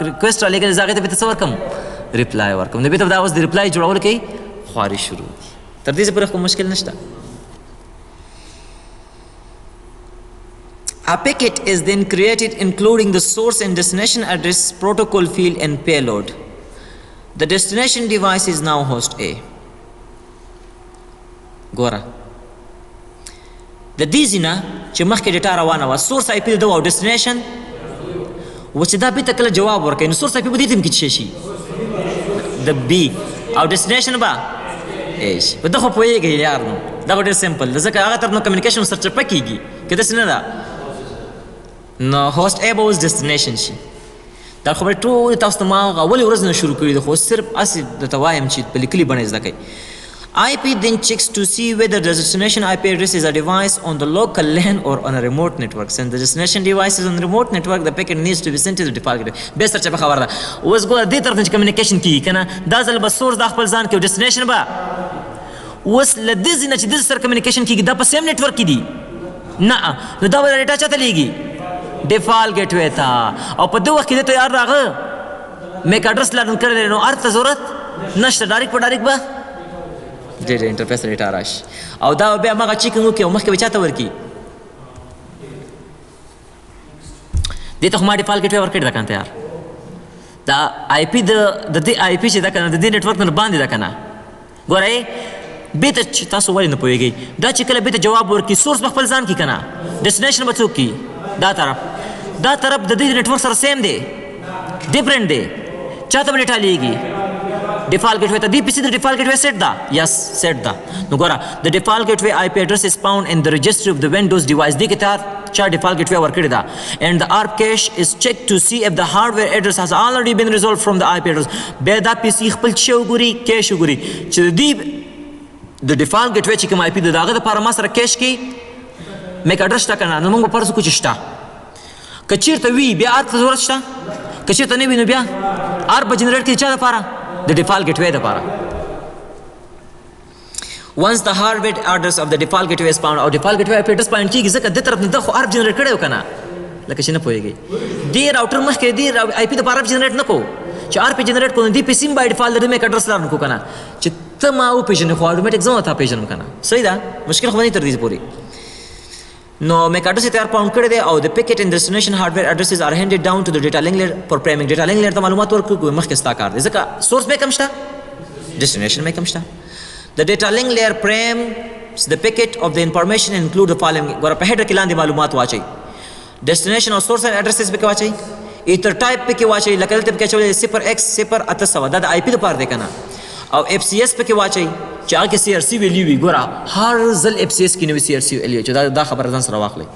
ریکویسټ رالیږلی زه هغې ته بېرته څه ورکړم ریپلای ورکړم نو بېرته دا اوس د ریپلای جوړولو کوي خواري شروع تر دې پورې خو مشکل نشته A packet is then created including the source and destination address, protocol field and payload. The destination device is now host A. ګوره د دې ځینه چې مخکې ډیټا روانه وه سورس IP د ده او ډیسټینیشن و چې دا بېرته کله جواب ورکوي نو سورس IP به دې ته هم کې څه شي د B او ډیسټینیشن به A شي په ده خو پوهېږئ یار نو دا به ډېر سمپل ده ځکه هغه طرف نو کمیونیکیشن سرچپه کېږي که داسې نه ده نو هوسټ A به اوس ډیسټینیشن شي. دا خبرې ټولې تاسو ته ما اولې ورځ نه شروع کړي دي خو صرف هسې درته وایم چې په لیکلي بڼه یې زده کوئ. IP then checks to see whether the destination IP address is a device on the local LAN or on a remote network. Since the destination device is on the remote network, the packet needs to be sent to the default gateway. بیا سرچپه خبره ده. اوس ګوره دې طرف ته چې کمیونیکیشن کېږي که نه دا ځل به سورس دا خپل ځان کې ډیسټینیشن به اوس له دې ځای نه چې دې سره کمیونیکیشن کېږي دا په سیم نیټورک کې دي نه نو دا به ډیټا چاته لیږي ډیفالټ ګیټوې ته او په دې وخت کې دې ته یار راغه میک اډرس لرن کړی دی نو هر ته ضرورت نشته ډایرکټ په ډایرکټ به ډېر انټرفیس ډیټا راشي او دا بیا هماغه چیکینګ وکړي او مخکې به چاته ورکړي دې ته خو ما ډیفالټ ګیټوې ورکړې ده که نه یار دا آی پي د دې آی پي چې ده که نه د دې نیټورک نه باندې ده که نه ګورئ بیته چې تاسو ولې نه پوهېږئ دا چې کله بیته جواب ورکړي سورس به خپل ځان کړي که نه ډیسټینیشن به څوک کړي دا طرف د دې نیټورک سره سیم دی ډفرنټ دی چاته به ډیټا لیږي default gateway the DPC the default gateway set da yes set da no gora the default gateway IP address is found in the registry of the Windows device the kitar cha default gateway worked da and the ARP cache is checked to see if the hardware address has already been resolved from the IP address be da PC khpal choguri cache guri چې دی the default gateway چې کوم IP د داغه لپاره ما سره cache کې میک اډرس تا کنه نو موږ په پرځ کو چشتا کچیرته وی بیا ارت ضرورت شته کچیرته نه وینو بیا ARP جنریټ کې چا لپاره the default gateway دپاره once the hardware address of the default gateway is found or default gateway IP address find کیږي ځکه دې طرف نه د خو ARP جنریټ کړی و که نه لکه چې نه پوهېږئ دې راوټر مخکې دې IP دپاره ARP جنریټ نه کوو چې ARP جنریټ کوو نو دې PC باي ډیفالټ د میک اډرس لرنه کوو که نه چې ته ما وپېژنې خو اټومیټک زه تا پېژنم که نه صحیح ده مشکل خو به نه تر دې پورې نو میک اډرس یې تیار پاونډ کړی دی او د پیکټ ان ډیسټینیشن هارډویر اډرسز آر هینډډ ډاون ټو د ډیټا لینک لیئر فور پریمینګ ډیټا لینک لیئر ته معلومات ورکړو مخکې ستا کار دی ځکه سورس میک هم شته ډیسټینیشن میک هم شته د ډیټا لینک لیئر پریمز د پیکټ اف د انفارمیشن انکلوډ د فالوینګ ګوره په هیډر کې لاندې معلومات واچئ ډیسټینیشن او سورس اډرسز پکې واچئ ایتر ټایپ پکې واچئ لکه دلته پکې اچولی 0x0800 دا د آی پي دپاره دی که نه او FCS پکې واچئ چې هغه کې CRC ویلیو وي ګوره هر ځل FCS کې نوي CRC ویلیو چې دا خبره ځان سره واخلئ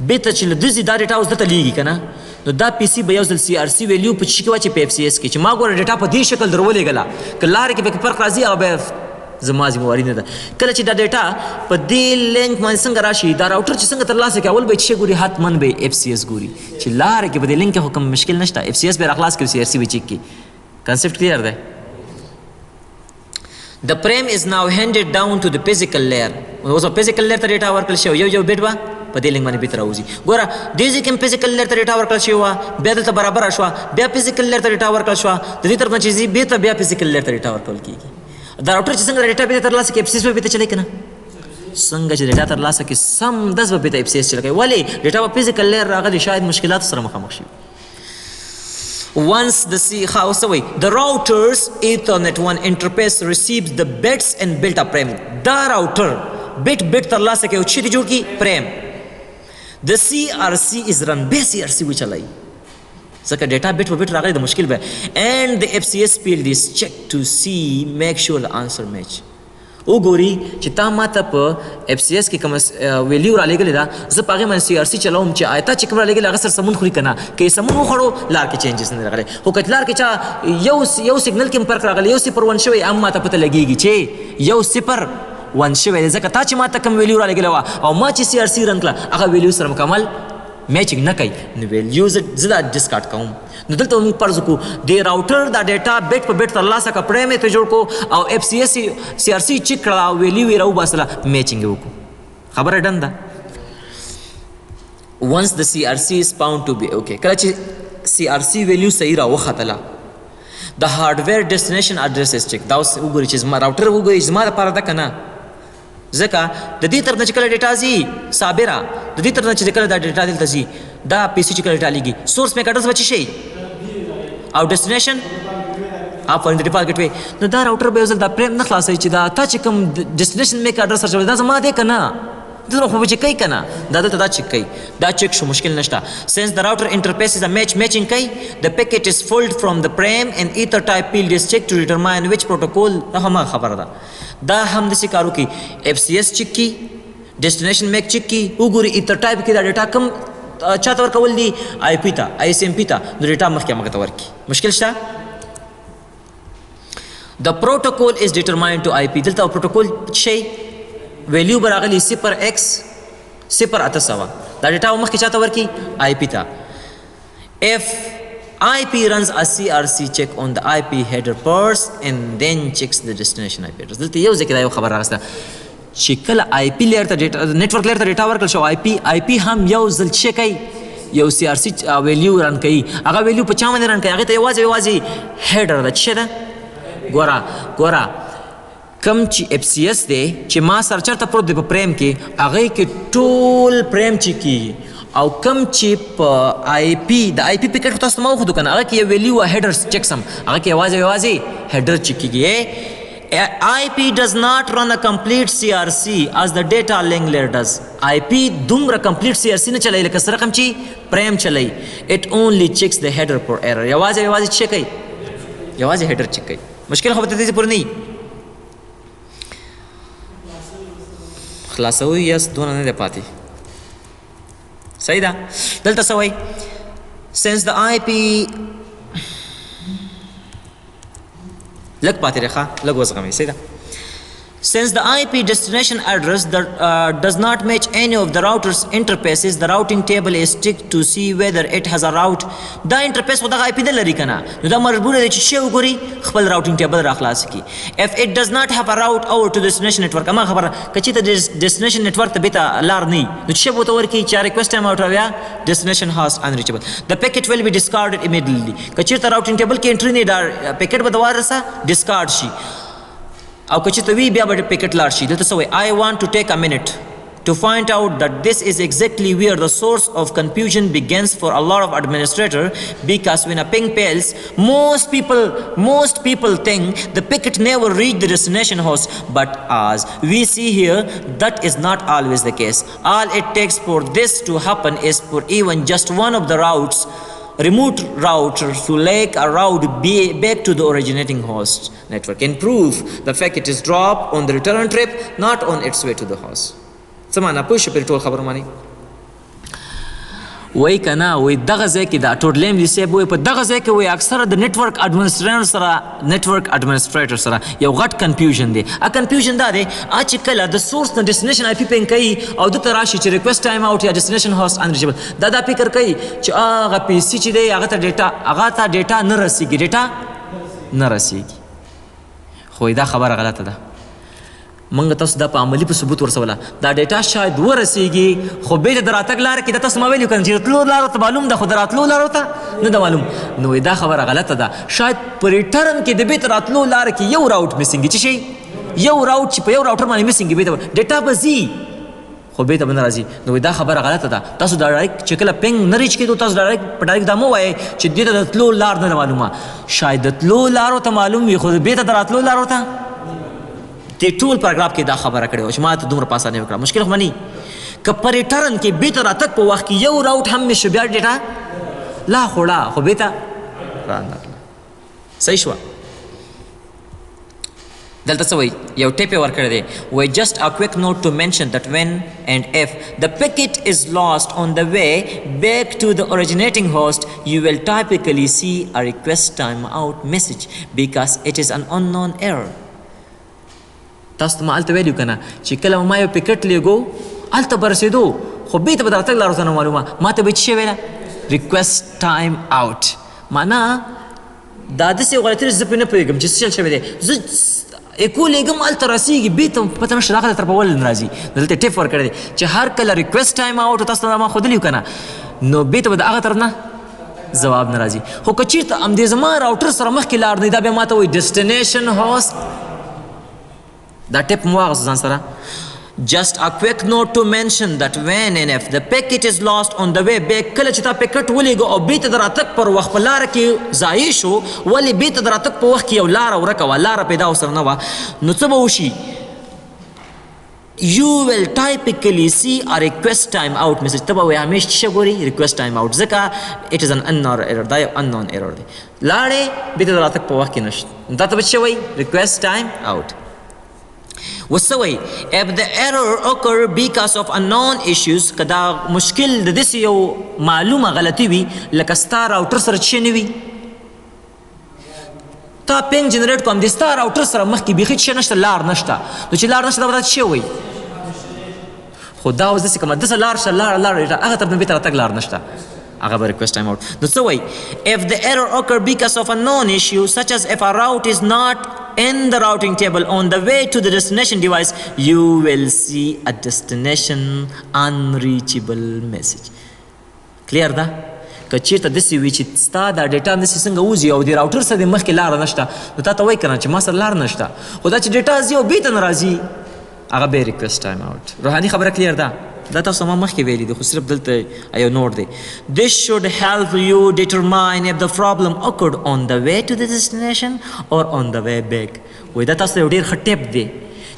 بېرته چې له دوی دا ډیټا اوس دلته لیږي که نه نو دا PC به یو ځل CRC ویلیو په چي کې واچي په FCS کې چې ما ګوره ډیټا په دې شکل در ولېږله که لارې کې پکې فرق راځي هغه بیا زما ذمواري نه ده کله چې دا ډیټا په دې لینک باندې څنګه راشي دا راوټر چې څنګه ترلاسه کوي اول به یې چې ګوري حتما به FCS ګوري چې لارې کې په دې لینک کې خو کوم مشکل نشته FCS به راخلاص کړي CRC به چیک کړي کنسپټ کلیر دی The frame is now handed down to the physical layer. اوس په physical layer ته ډیټا ورکړل شوی یو بیټ به په دې لینک باندې بیت راوځي ګوره دې ځای کې physical layer ته ډیټا ورکړل شوی وه بیا دلته برابره شوه بیا physical layer ته ډیټا ورکړل شوه د دې طرف نه چې ځي بېرته بیا physical layer ته ډیټا ورکول کېږي دا راوټر چې څنګه ډیټا بېرته ترلاسه کوي FCS به بېرته چلی که نه څنګه چې ډیټا ترلاسه کوي سمدس به بېرته FCS چلی کوي ولې ډیټا په physical layer راغلي شاید مشکلاتو سره مخامخ شي Once the router's Ethernet 1 interface receives the bits and built-up frame. The router bit ترلاسه کوي او چیرې جوړ کړي frame. The CRC is run به CRC وچلایي ځکه ډیټا بټ په بټ راغلی د مشکل به and the FCS field is checked to see make sure the answer match. وګوري چې تا ماته په FCS کې کوم ویلیو رالیږلې ده زه په هغې باندې CRC چلوم چې آیته چې کوم رالیږلې هغه سره سمون خوري که نه که یې سمون وخوړو لار کې چینجز نه راغلی خو که لار کې چا یو سیګنل کې هم فرق راغلی 0.1 شوی هم ماته پته لګېږي چې 0.1 شوی دی ځکه تا چې ماته کوم ویلیو رالیږلې وه او ما چې CRC رن کړه هغه ویلیو سره مکمل میچنګ نه کوي نو ویلیو زه دا ډسکارډ کوم نو دلته موږ فرض کړو د راوټر دا ډیټا بیټ په بیټ ترلاسه کړه پریم یې ته جوړ کړو او FCS CRC چیک کړه او ویلیو یې راوباسله میچنګ یې وکړو خبره ډن ده once the CRC is found to be okay کله چې CRC ویلیو صحیح راوختله د هارډویر ډیسټینیشن اډرس is check دا اوس وګورئ چې زما راوټر وګورئ زما دپاره ده که نه ځکه د دې طرف نه چې کله ډیټا ځي صابره د دې طرف نه چې کله دا ډیټا دلته ځي دا PC چې کله ډیټا لیږي سورس میک اډرس به څه شي او ډیسټینیشن افرین د ډیفالټ ګیټوې نو دا راوټر به یو ځل دا پریم نه خلاصوي چې دا تا چې کوم ډیسټینیشن میک اډرس سره دا زما دی که نه دغه خو به چیک کوي که نه دا دلته دا چیک کوي دا چیک شو مشکل نشته since the router interface is a matching کوي the packet is pulled from the frame and ether type field is checked to determine which protocol دا هماغه خبره ده دا هم داسې کار وکړي FCS چیک کړي ډیسټینیشن میک چک کی وګوري ایتر ټایپ کې دا ډیټا کم چاته ورکول دي آی پی ته آی اس ام پی ته نو ډیټا مخکې هغه ته ورکړي مشکل شته The protocol is determined to IP دلته پروتوکول شي ویلیو براغلی 0x 0 اته سوا دا ډیټا مخکې چاته ورکړي آی پی ته if IP runs a CRC check on the IP header first and then checks the destination IP address دلته یو ځکه دا یو خبر راغسته چې کله آی پی لیر ته ډیټا نیټورک لیر ته ډیټا ورکړل شو آی پی هم یو ځل چک کوي یو سی آر سی ویلیو رن کوي هغه ویلیو په چا باندې رن کوي هغه ته یوازې هیډر ده څه ده ګوره کم چې اف سی ایس دی چې ما سره چېرته پروت دی په پریم کې هغې کې ټول پریم چک کېږي او کم چې په آی پی د آی پی پیکټ خو تاسو ته ما وښودو که نه هغه کې یو ویلیو هیډر چک سم هغه کې یوازې هیډر چک کېږي IP does not run a complete CRC as the data link layer does. IP دومره complete CRC نه چلای لکه سره رقم چې پریم چلای. It only checks the header for error. یوازې چک کوي. یوازې header چک کوي. مشکل خو به دې پورې نه خلاصوي یس دونه نه پاتې. صحیح ده. دلته څه وایي since the IP لگ پاتې رخه لگ وزغمي سیده since the IP destination address does not match any of the router's interfaces the routing table is checked to see whether it has a route دا interface خو دغه IP نه لري کنه نو دا مجبور دی چې شی وګوري خپل routing table را خلاص کی if it does not have a route over to destination network اما خبره کچې ته destination network ته بیت لار نه نو شی بوته ورکی چې request time out راویا destination host unreachable the packet will be discarded immediately کچې ته routing table کې entry نه دا packet به دوار رسا discard شي او که چېرته وي بیا به پیکټ لاړ شي دلته څه وایي I want to take a minute to find out that this is exactly where the source of confusion begins for a lot of administrators because when a ping fails most people think the packet never reached the destination host but as we see here that is not always the case all it takes for this to happen is for even just one of the routes remote router to link a route back to the originating host network and proof the packet is dropped on the return trip not on its way to the host سمعنا پوه شو په ټول خبره مانی وای کنه وای دغه ځای کې دا ټوټلیم لیسیب وای په دغه ځای کې وای اکثره د نیټورک اډمنسټریټر سره یو غټ کنفیوژن دی ا کنفیوژن دا دی چې کله د سورس نه ډیسټینیشن آی پی پینګ کوي او دته راشي چې ریکوست ټایم اوټ یا ډیسټینیشن هوست انریچبل دا فکر کوي چې هغه پی سی چې دی هغه ته ډیټا نه رسیږي خو دا خبره غلطه ده منګ تاسو دا په عملی په ثبوت ورسوله دا ډیټا شاید ورسیږي خو بیرته د راتګ لاره کې د تاسو ما ویلي کنه چې تلو لاره ته معلوم ده خو د راتلو لاره ته نه ده معلوم نو دا خبره غلطه ده شاید په ریټرن کې د بیرته راتلو لاره کې یو راوټ مسینګ چې شي یو راوټ چې په یو راوټر باندې مسینګ بیرته ډیټا به ځي خو بیرته به نه راځي نو دا خبره غلطه ده تاسو دا ډایرکټ چې کله پینګ نه ریچ کېدو تاسو ډایرکټ دا مو وایئ چې دې ته د تلو لار نه معلومه شاید د تلو لارو ته معلوم وي خو بیرته د راتلو لارو ته دې ټول پاراګراف کې دا خبره کړې وه چې ما ته دومره په اسانۍ وکړه مشکل خو مني که په ریټرن کې بیرته راتګ په وخت کې یو راوټ هم مې شو بیا ډیټا لا خوړه خو بیرته رانغله صحیح شوه دلته څه وایي یو ټیپ یې ورکړی دی وایي just a quick note to mention that when and if the packet is lost on the way back to the originating host you will typically see a request timeout message because it is an unknown error تاسو ته ما هلته ویلي که نه چې کله ما یو پیکټ لیږو هلته به رسېدو خو بیرته به د راتګ لاره ورته نه معلومه ما ته به یې څه شی ویله ریکویسټ ټایم آوټ معنا دا داسې یو غلطي زه پرې نه پوهېږم چې څه چل شوی دی زه ایکو لیږم هلته رسېږي بیرته پته نشته دا هغه درته په ولې نه راځي دلته ټیپ ورکړی دی چې هر کله ریکویسټ ټایم آوټ تاسو ته ما ښودلي که نه نو بیرته به د هغه طرف نه جواب نه راځي خو که چېرته همدې زما راوټر سره مخکې لار نه دا بیا ما ته وایي ډیسټینیشن هوست دا ټیپ مو واغسته ځان سره just a quick note to mention that when and if the packet is lost on the way back کله چې تا پیکټ ولیږو او بیرته د راتګ پر وخت په لاره کې ضایع شو ولې بیرته د راتګ په وخت کې یو لاره ورکه وه لاره پیدا ورسره نه وه نو څه به وشي you will typically see a request time out message ته به وایې همیش څه ګوري request time out ځکه it is an unknown error دا یو unknown error دی لاړې بیرته د راتګ په وخت کې نشته دا ته به څه وایي request time out وسوي if the error occur because of unknown issues کدا مشکل د دې یو معلومه غلطي وي لکه ستا راوټر سره چې نه وي تا پینګ جنریټ کوم د ستا راوټر سره مخکې بیخي چې نشته لار نشته نو چې لار نشته دا څه وي خو دا اوس داسې کومه داسې لار شته لار هغه طرف نه بېرته راتګ لار نشته هغه به request time out نو څه وایي if the error occur because of a known issue such as if a route is not in the routing table on the way to the destination device you will see a destination unreachable message clear ده که چېرته داسې وي چې ستا دا ډیټا داسې څنګه وځي او د راوټر سره د مخکې لاره نشته نو تا ته وایي که نه چې ما سره لار نشته خو دا چې ډیټا ځي او بېرته نه راځي هغه به request time out روحاني خبره کلیر ده دا تاسو ما مخکې ویلي دي خو صرف دلته یو نوټ دی this should help you determine if the problem occurred on the way to the destination or on the way back وایي دا تاسو ته یو ډېر ښه ټیپ دی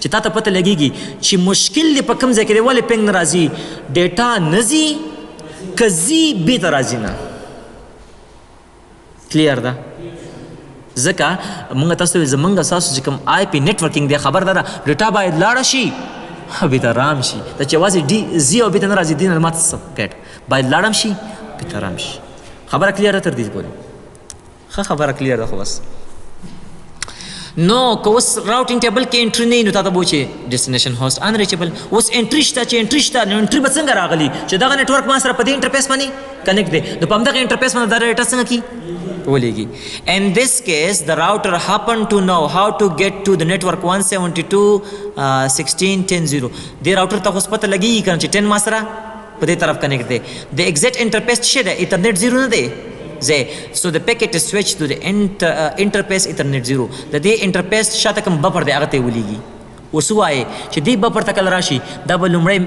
چې تا ته پته لګېږي چې مشکل دی په کوم ځای کې دی ولې پینګ نه راځي ډیټا نه ځي که ځي بېرته راځي نه کلیر ده ځکه موږ تاسو ته زموږ ستاسو چې کوم آی پی نیټورکینګ دی خبر ده ډیټا باید لاړه شي بېرته رام شي دا چې یوازې ډي ځي او بېرته نه راځي دې نه ما څه ګټ باید لاړم شي بېرته رام شي خبره کلیر ده تر دې پورې ښه خبره کلیر ده خو بس نو که اوس راوټینګ ټیبل کې انټري نه وي نو تا ته به چې ډیسټینیشن هوسټ انریچبل اوس انټري شته چې انټري شته نو انټري به څنګه راغلي چې دغه نیټورک ما سره په دې انټرفیس باندې کنیکټ دی نو په همدغه انټرفیس باندې دا ډیټا څنګه کي ولېږي in this case the router happened to know how to get to the network 172.16.10 دې راوټر ته خو پته لګېږي که نه چې 10 ما سره په دې طرف کنیکټ دی د ایگزیکټ انټرفیس څه دی ایترنیټ 0 نه دی so the packet is switched to the interface ethernet 0 د دې انټرفیس شاته کوم بفر دی هغه ته ولېږي اوس ووایې چې دې بفر ته کله راشي دا به لومړی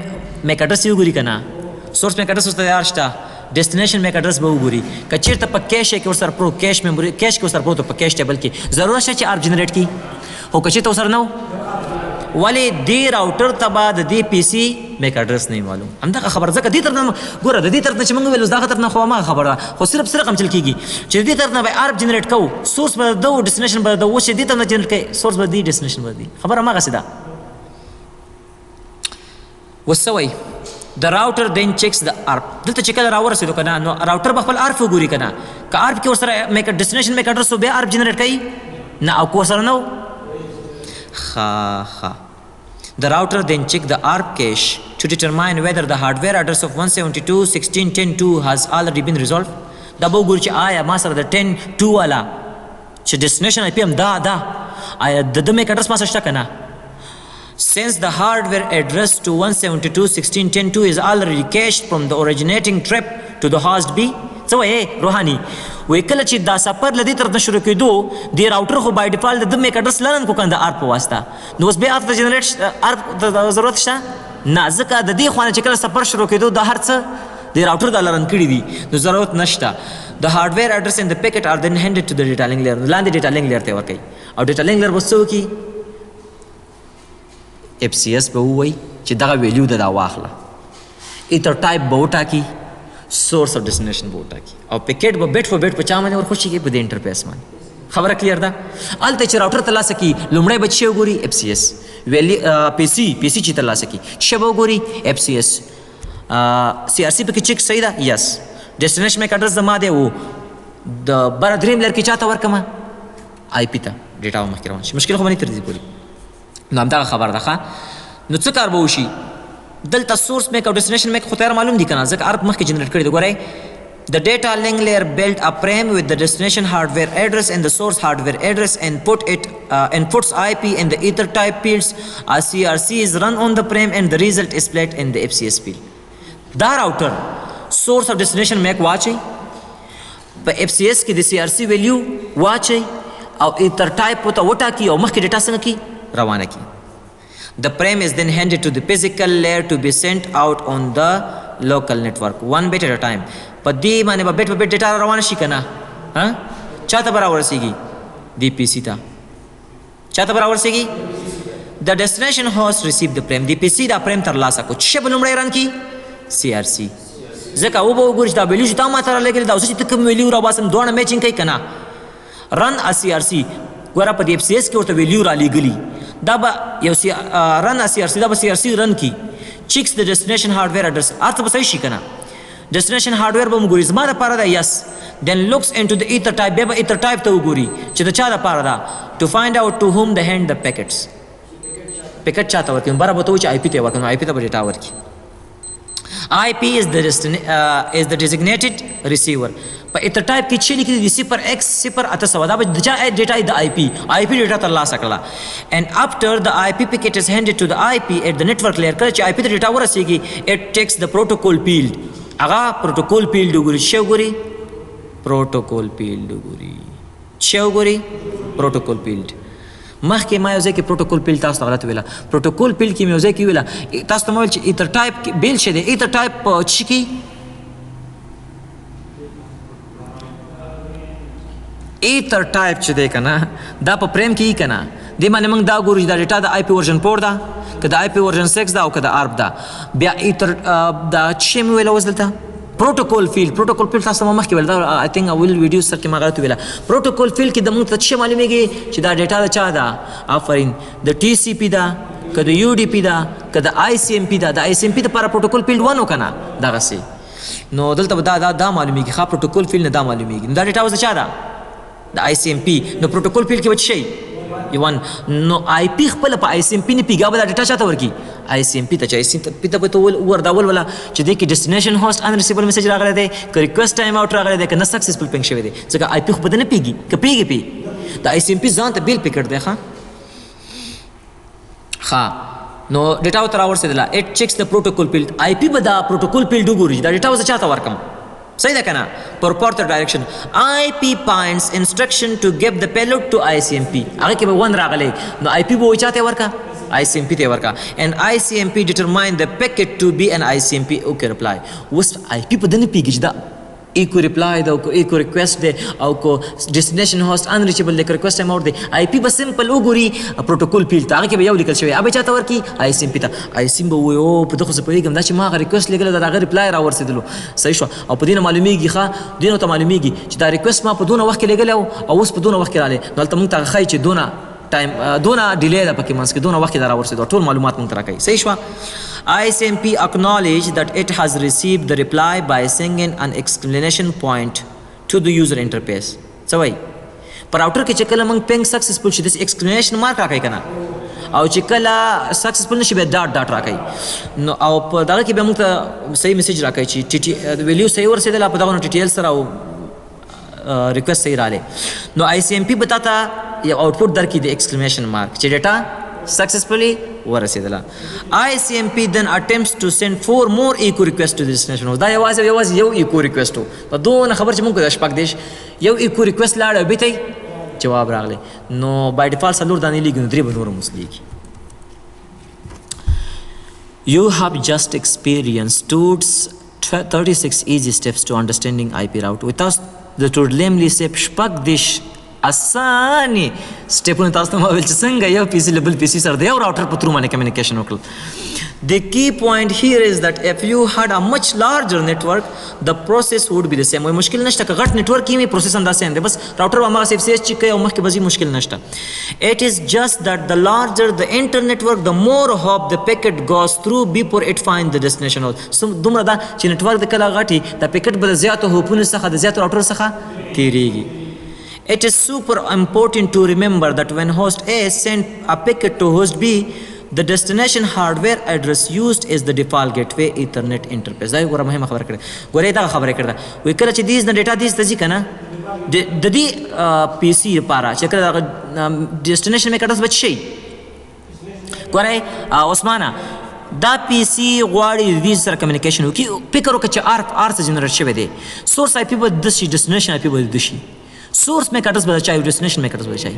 میک اډرس یې وګوري که نه سورس میک اډرس ورته تیار شته ډیسټینیشن میک اډرس به وګوري که چېرته په کیش کې ورسره پرو کیش میموري کیش کې ورسره پروت په کیش ټیبل کې ضرورت شته چې آرپ جنریټ کړي خو که چېرته ورسره نه و ولې دې راوټر ته به د دې پی سي میک اډرس نه معلوم همدغه خبره ځکه دې طرف نه ګوره د دې طرف نه چې موږ ویل اوس دغه طرف نه خو هماغه خبره ده خو صرف رقم چل کېږي چې د دې طرف نه به آرپ جنریټ کوو سورس به ده ډیسټینیشن به ده اوس چې دې طرف نه جنریټ کوي سورس به دې ډیسټینیشن به دي خبره هماغسې ده اوس څه وایي The router then checks the ARP دلته چې کله راورسېدو که نه نو راوټر به خپل ARP وګوري که نه که ARP کې ورسره ډیسټینیشن میک اډرس و بیا ARP جنریټ کوي نه او که ورسره نه و ښه The router then check the ARP cache to determine whether the hardware address of 172.16.10.2 has already been resolved دا به وګوري چې آیا ما سره د 10.2 والا چې ډیسټینیشن IP هم دا آیا د ده میک اډرس ما سره شته که نه Since the hardware address to 172.16.10.2 is already cached from the originating trip to the host B څه وایي روحاني وایي کله چې دا سفر له دې طرف نه شروع کېدو دې راوټر خو باي ډیفالټ د ده میک اډرس لرن کو که د آرپ په واسطه نو اوس بیا آرپ ته جنریټ آرپ ته ضرورت شته نه ځکه د دې خوا نه چې کله سفر شروع کېدو دا هر څه د راوټر دا لرن کړي دي نو ضرورت نشته The hardware address and the packet are then handed to the data link layer لاندې ډیټا لینک لیر ته ورکوي او ډیټا لینک لیر به څه وکړي FCS به ووایي چې دغه ویلیو ده دا واخله ایتر ټایپ به وټاکي سورس او ډیسټینیشن به وټاکي او پیکټ به بیټ فور بیټ په چا باندې ورخوشي کړي په دې انټرفیس باندې خبره کلیر ده هلته چې راوټر ترلاسه کړي لومړی به څه وګوري FCS ویلی پی سي چې ترلاسه کړي څه به وګوري FCS CRC پکې چیک صحیح ده یس ډیسټینیشن میک اډرس زما دی و د بره دریم لر کې چاته ورکمه IP ته ډیټا به مخکې روان شي مشکل خو به نه تر دې پورې نو همدغه خبر ده ښه نو څه کار به وشي دلته سورس میک او ډیسټینیشن میک خو تیار معلوم دي که نه ځکه آرپ مخکې جنریټ کړي دي ګورئ The data link layer built a frame with the destination hardware address and the source hardware address and puts IP in the ether type fields. A CRC is run on the frame and the result is played in the FCS field. دا راوټر source of destination make واچي په FCS کې د CRC value واچي او ether type ته وټاکي او مخکې ډیټا څنګه کی روانه کی The frame is then handed to the physical layer to be sent out on the local network one bit at a time په دې باندې به بیټ په بیټ ډیټا روانه شي که نه چاته به راورسېږي دې پی سي ته چاته به راورسېږي د ډیسټینیشن هوسټ ریسیو د فریم دې پی سي دا فریم ترلاسه کړو څه به لومړی رن کړي CRC ځکه و به وګوري چې دا ویلیو چې تا ما ته رالیږلي دا اوس چې ته کوم ویلیو راباسم دواړه میچینګ کوي که نه رن CRC ګوره په دې FCS کې ورته ویلیو رالیږلي دا به یو رن سی آر سی دا به سی آر سی رن کی چیکس د ډیسټینیشن هارډویر اډرس ارته به صحیح شي که نه ډیسټینیشن هارډویر به مو ګوري زما دپاره ده یس then looks into the ether type بیا به ether type ته وګوري چې د چا دپاره ده to find out to whom the hand the packets پیکټ چاته ورکړي بره به ته وایي چې آی پي ته یې ورکړي نو آی پي ته به ډېټا ورکړي IP is the designated receiver. په ether type کې چې لیکلي دي 0x0 دا به د چا ډیټا د IP ډیټا ترلاسه کړله and after the IP packet is handed to the IP at the network layer کله چې IP ته ډیټا ورسیږي it takes the protocol field هغه پروتوکول فیلډ وګوري چې وګوري پروتوکول فیلډ وګوري چې وګوري پروتوکول فیلډ مخکې ما یو ځای کې پروتوکول فیلډ تاسو ته غلط ویله پروتوکول فیلډ کې مې یو ځای کې ویله تاسو ته مې ویل چې ایتر ټایپ بیل شه دی ایتر ټایپ په څه کې ایتر ټایپ چې دی که نه دا په پریم کې که نه دې باندې موږ دا ګورو چې دا ډیټا د آی پي ورژن 4 ده که د آی پي ورژن 6 ده او که د آرپ ده بیا ایتر دا څه مې ویله اوس دلته پروتوکول فیلډ تاسو ما مخکې ویل دا آی تھنک اول ویډیو سر کې ما غلط ویله پروتوکول فیلډ کې د موږ ته څه معلومیږي چې دا ډیټا د چا ده آفرین د ټي سی پي ده که د یو ډي پي ده که د آی سی ایم پي ده د آی سی ایم پي دپاره پروتوکول فیلډ 1 که نه دغسې نو دلته به دا معلومیږي ښه پروتوکول فیلډ نه دا معلومیږي نو دا ډیټا اوس د چا ده د آی سی ایم پي نو پروتوکول فیلډ کې به څه شي یوان نو آی پی خپله په آی سی ایم پي نه پیږه به دا ډیټا چاته ورکړي آی سی ایم پي ته چې آی سی ایم پي ته به ته ورداول وله چې دې کې ډیسټینیشن هوسټ انریسیبل میسج راغلی دی که ریکویسټ ټایم آوټ راغلی دی که نه سکسسفل پینګ شوی دی ځکه آی پي خو به ده نه پیږي که پیږي پی د آی سی ایم پي ځان ته بیل پیکټ دی ښه نو ډیټا ورته راورسېدله اټ چیکس د پروتوکول فیلډ آی پي به دا پروتوکول فیلډ وګوري دا ډیټا اوس چاته ورکم صحیح ده که نه purported direction IP points instruction to give the payload to ICMP هغه کې به 1 راغلی نو IP به وایي چاته ورکه ICMP ته ورکه and ICMP determine the packet to be an ICMP okay reply اوس IP په ده نه پیږي چې دا ایکو ریپلای ده او که ایکو ریکویسټ دی او که ډیسټینیشن هوسټ انریچبل دی که ریکویسټ ټایم آوټ دی آی پي به سمپل وګوري پروتوکول فیلډ ته هغه کې به یو لیکل شوی هغه به چاته ورکړي آی سی ایم پي ته آی سی ایم به ووایي او په ده خو زه پوهېږم دا چې ما هغه ریکویسټ لیکلی ده د هغه ریپلای راورسېدلو صحیح شوه او په دې نه معلومېږي ښه دې نه ورته معلومېږي چې دا ریکویسټ ما په دونه وخت کې لیکلی او اوس په دونه وخت کې رالی نو هلته مونږ ته هغه ښایي چې دونه ډیلی ده پکې منځ کې دونه وخت کې دا راورسېدو ټول معلومات مونږ ته راکوي صحیح شوه ICMP acknowledge that it has received the reply by sending an exclamation point to the user interface. څه وایي په راوټر کې چې کله موږ پینګ سکسسفل شي داسې ایکسکلیمیشن مارک راکوي که نه او چې کله سکسسفل نه شي بیا ډاټ راکوي نو او په دغه کې بیا موږ ته صحیح میسج راکوي چې ویلیو صحیح ورسېدله په دغه نو ټي ټي ایل سره او ریکویسټ صحیح رالی نو آی سی ایم پي به تا ته یو آوټپوټ درکړي د ایکسکلیمیشن مارک چې ډیټا successfully ورسېدله ICMP then attempts to send 4 more echo requests to the destination host دا یوازې یو echo request و په دونه خبر چې موږ د شپږ دیش یو echo request لاړ او بیته جواب راغلی نو by default څلور دانې لیږي نو درې به نور هم اوس لیږي You have just experienced 36 easy steps to understanding IP route without the Tourlemley step شپږ دیش اساني سټیپونه تاسو ته ما ویل چې څنګه یو پی سي له بل پی سي سره د یو راوټر په تھرو باندې کمیونیکیشن وکړل The key point here is that if you had a much larger network the process would be the same وای مشکل نشته که غټ نیټورک کې پروسس هم داسې دی بس راوټر به هماغسې اف سی ایس چې کوي او مخکې به ځي مشکل نشته It is just that the larger the inter network the more hop the packet goes through before it find the destination host دومره دا چې نیټورک د کله غټي د پیکټ به د زیاتو هوپونو څخه د زیاتو راوټر څخه تیریږي It is super important to remember that when host A sends a packet to host B, the destination hardware address used is the default gateway Ethernet interface. دا یو مهمه خبره کړه ګورې دا خبره کړه وی کله چې دیز نه ډیټا دیز ته ځي کنه د دې پی سي لپاره چې کله ډیسټینیشن میک اډرس بچ شي ګورې عثمانه دا پی سي غواړي د دې سره کمیونیکیشن وکړي فکر وکړه چې آر څه جنریټ شوی دی سورس آی پی به د شي ډیسټینیشن آی پی به د شي سورس میک اډرس به چای ډیسټینیشن میک اډرس به چای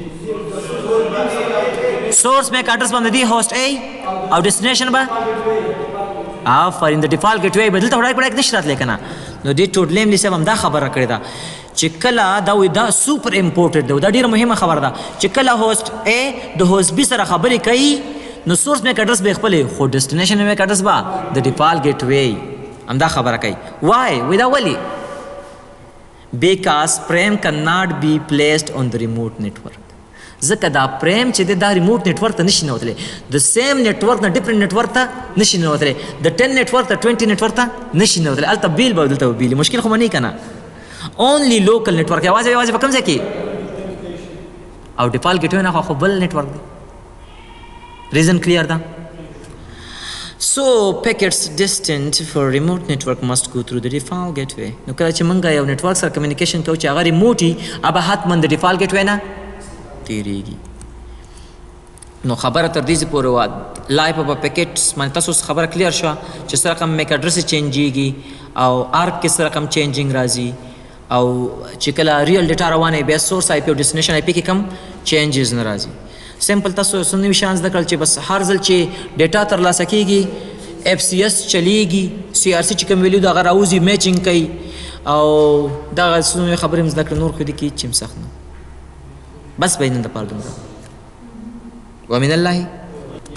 سورس میک اډرس باندې دی هوست A او ډیسټینیشن به آفرین د ډیفالت ګیټ وی بدلته وړای پړای نشي راتلی کنه نو دې ټوټلیملی صاحب هم دا خبره کړې ده چې کله دا وی دا سوپر امپورټنټ دی دا ډیره مهمه خبره ده چې کله هوست A د هوست B سره خبرې کوي نو سورس میک اډرس به خپل خو ډیسټینیشن میک اډرس به د ډیفالت ګیټ وی هم دا خبره کوي وای وی دا ولی Because frame cannot be placed on the remote network. ځکه دا پریم چې دی دا ریموټ نیټورک ته نشي ننوتلی د سیم نیټورک نه ډفرنټ نیټورک ته نشي ننوتلی د 10 نیټورک ته 20 نیټورک ته نشي ننوتلی هلته بیل به دلته به بیلي مشکل خو به نه که نه اونلی لوکل نیټورک یوازې په کوم ځای کې او ډیفالټ ګیټوی نه خو بل نیټورک دی ریزن کلیر ده So packets destined for remote network must go through the default gateway. نو کله چې مونږ یو نیټورک سره کمیونیکیشن کوو چې هغه ریموټ وي هغه حتما د ډیفالټ ګیټوی نه تیریږي نو خبره تر دې پورې وه لایف په پیکټس باندې تاسو خبره کلیر شوه چې څه رقم میک اډرس چینجېږي او آرک کې څه رقم چینجینګ راځي او چې کله ریل ډیټا روانه بیا سورس آی پی او ډیسټینیشن آی پی کې کم چینجز نه راځي سمپل تاسو څه نوي شیان زده کړل چې بس هر ځل چې ډیټا ترلاسه کیږي اف سی اس چلیږي سی آر سی چې کوم ویلیو د هغه راوځي میچینګ کوي او دغه څه نوې خبرې مو زده کړې نور خو دې کې هېڅ هم سخت نه بس به یې نن دپاره دومره ومن الله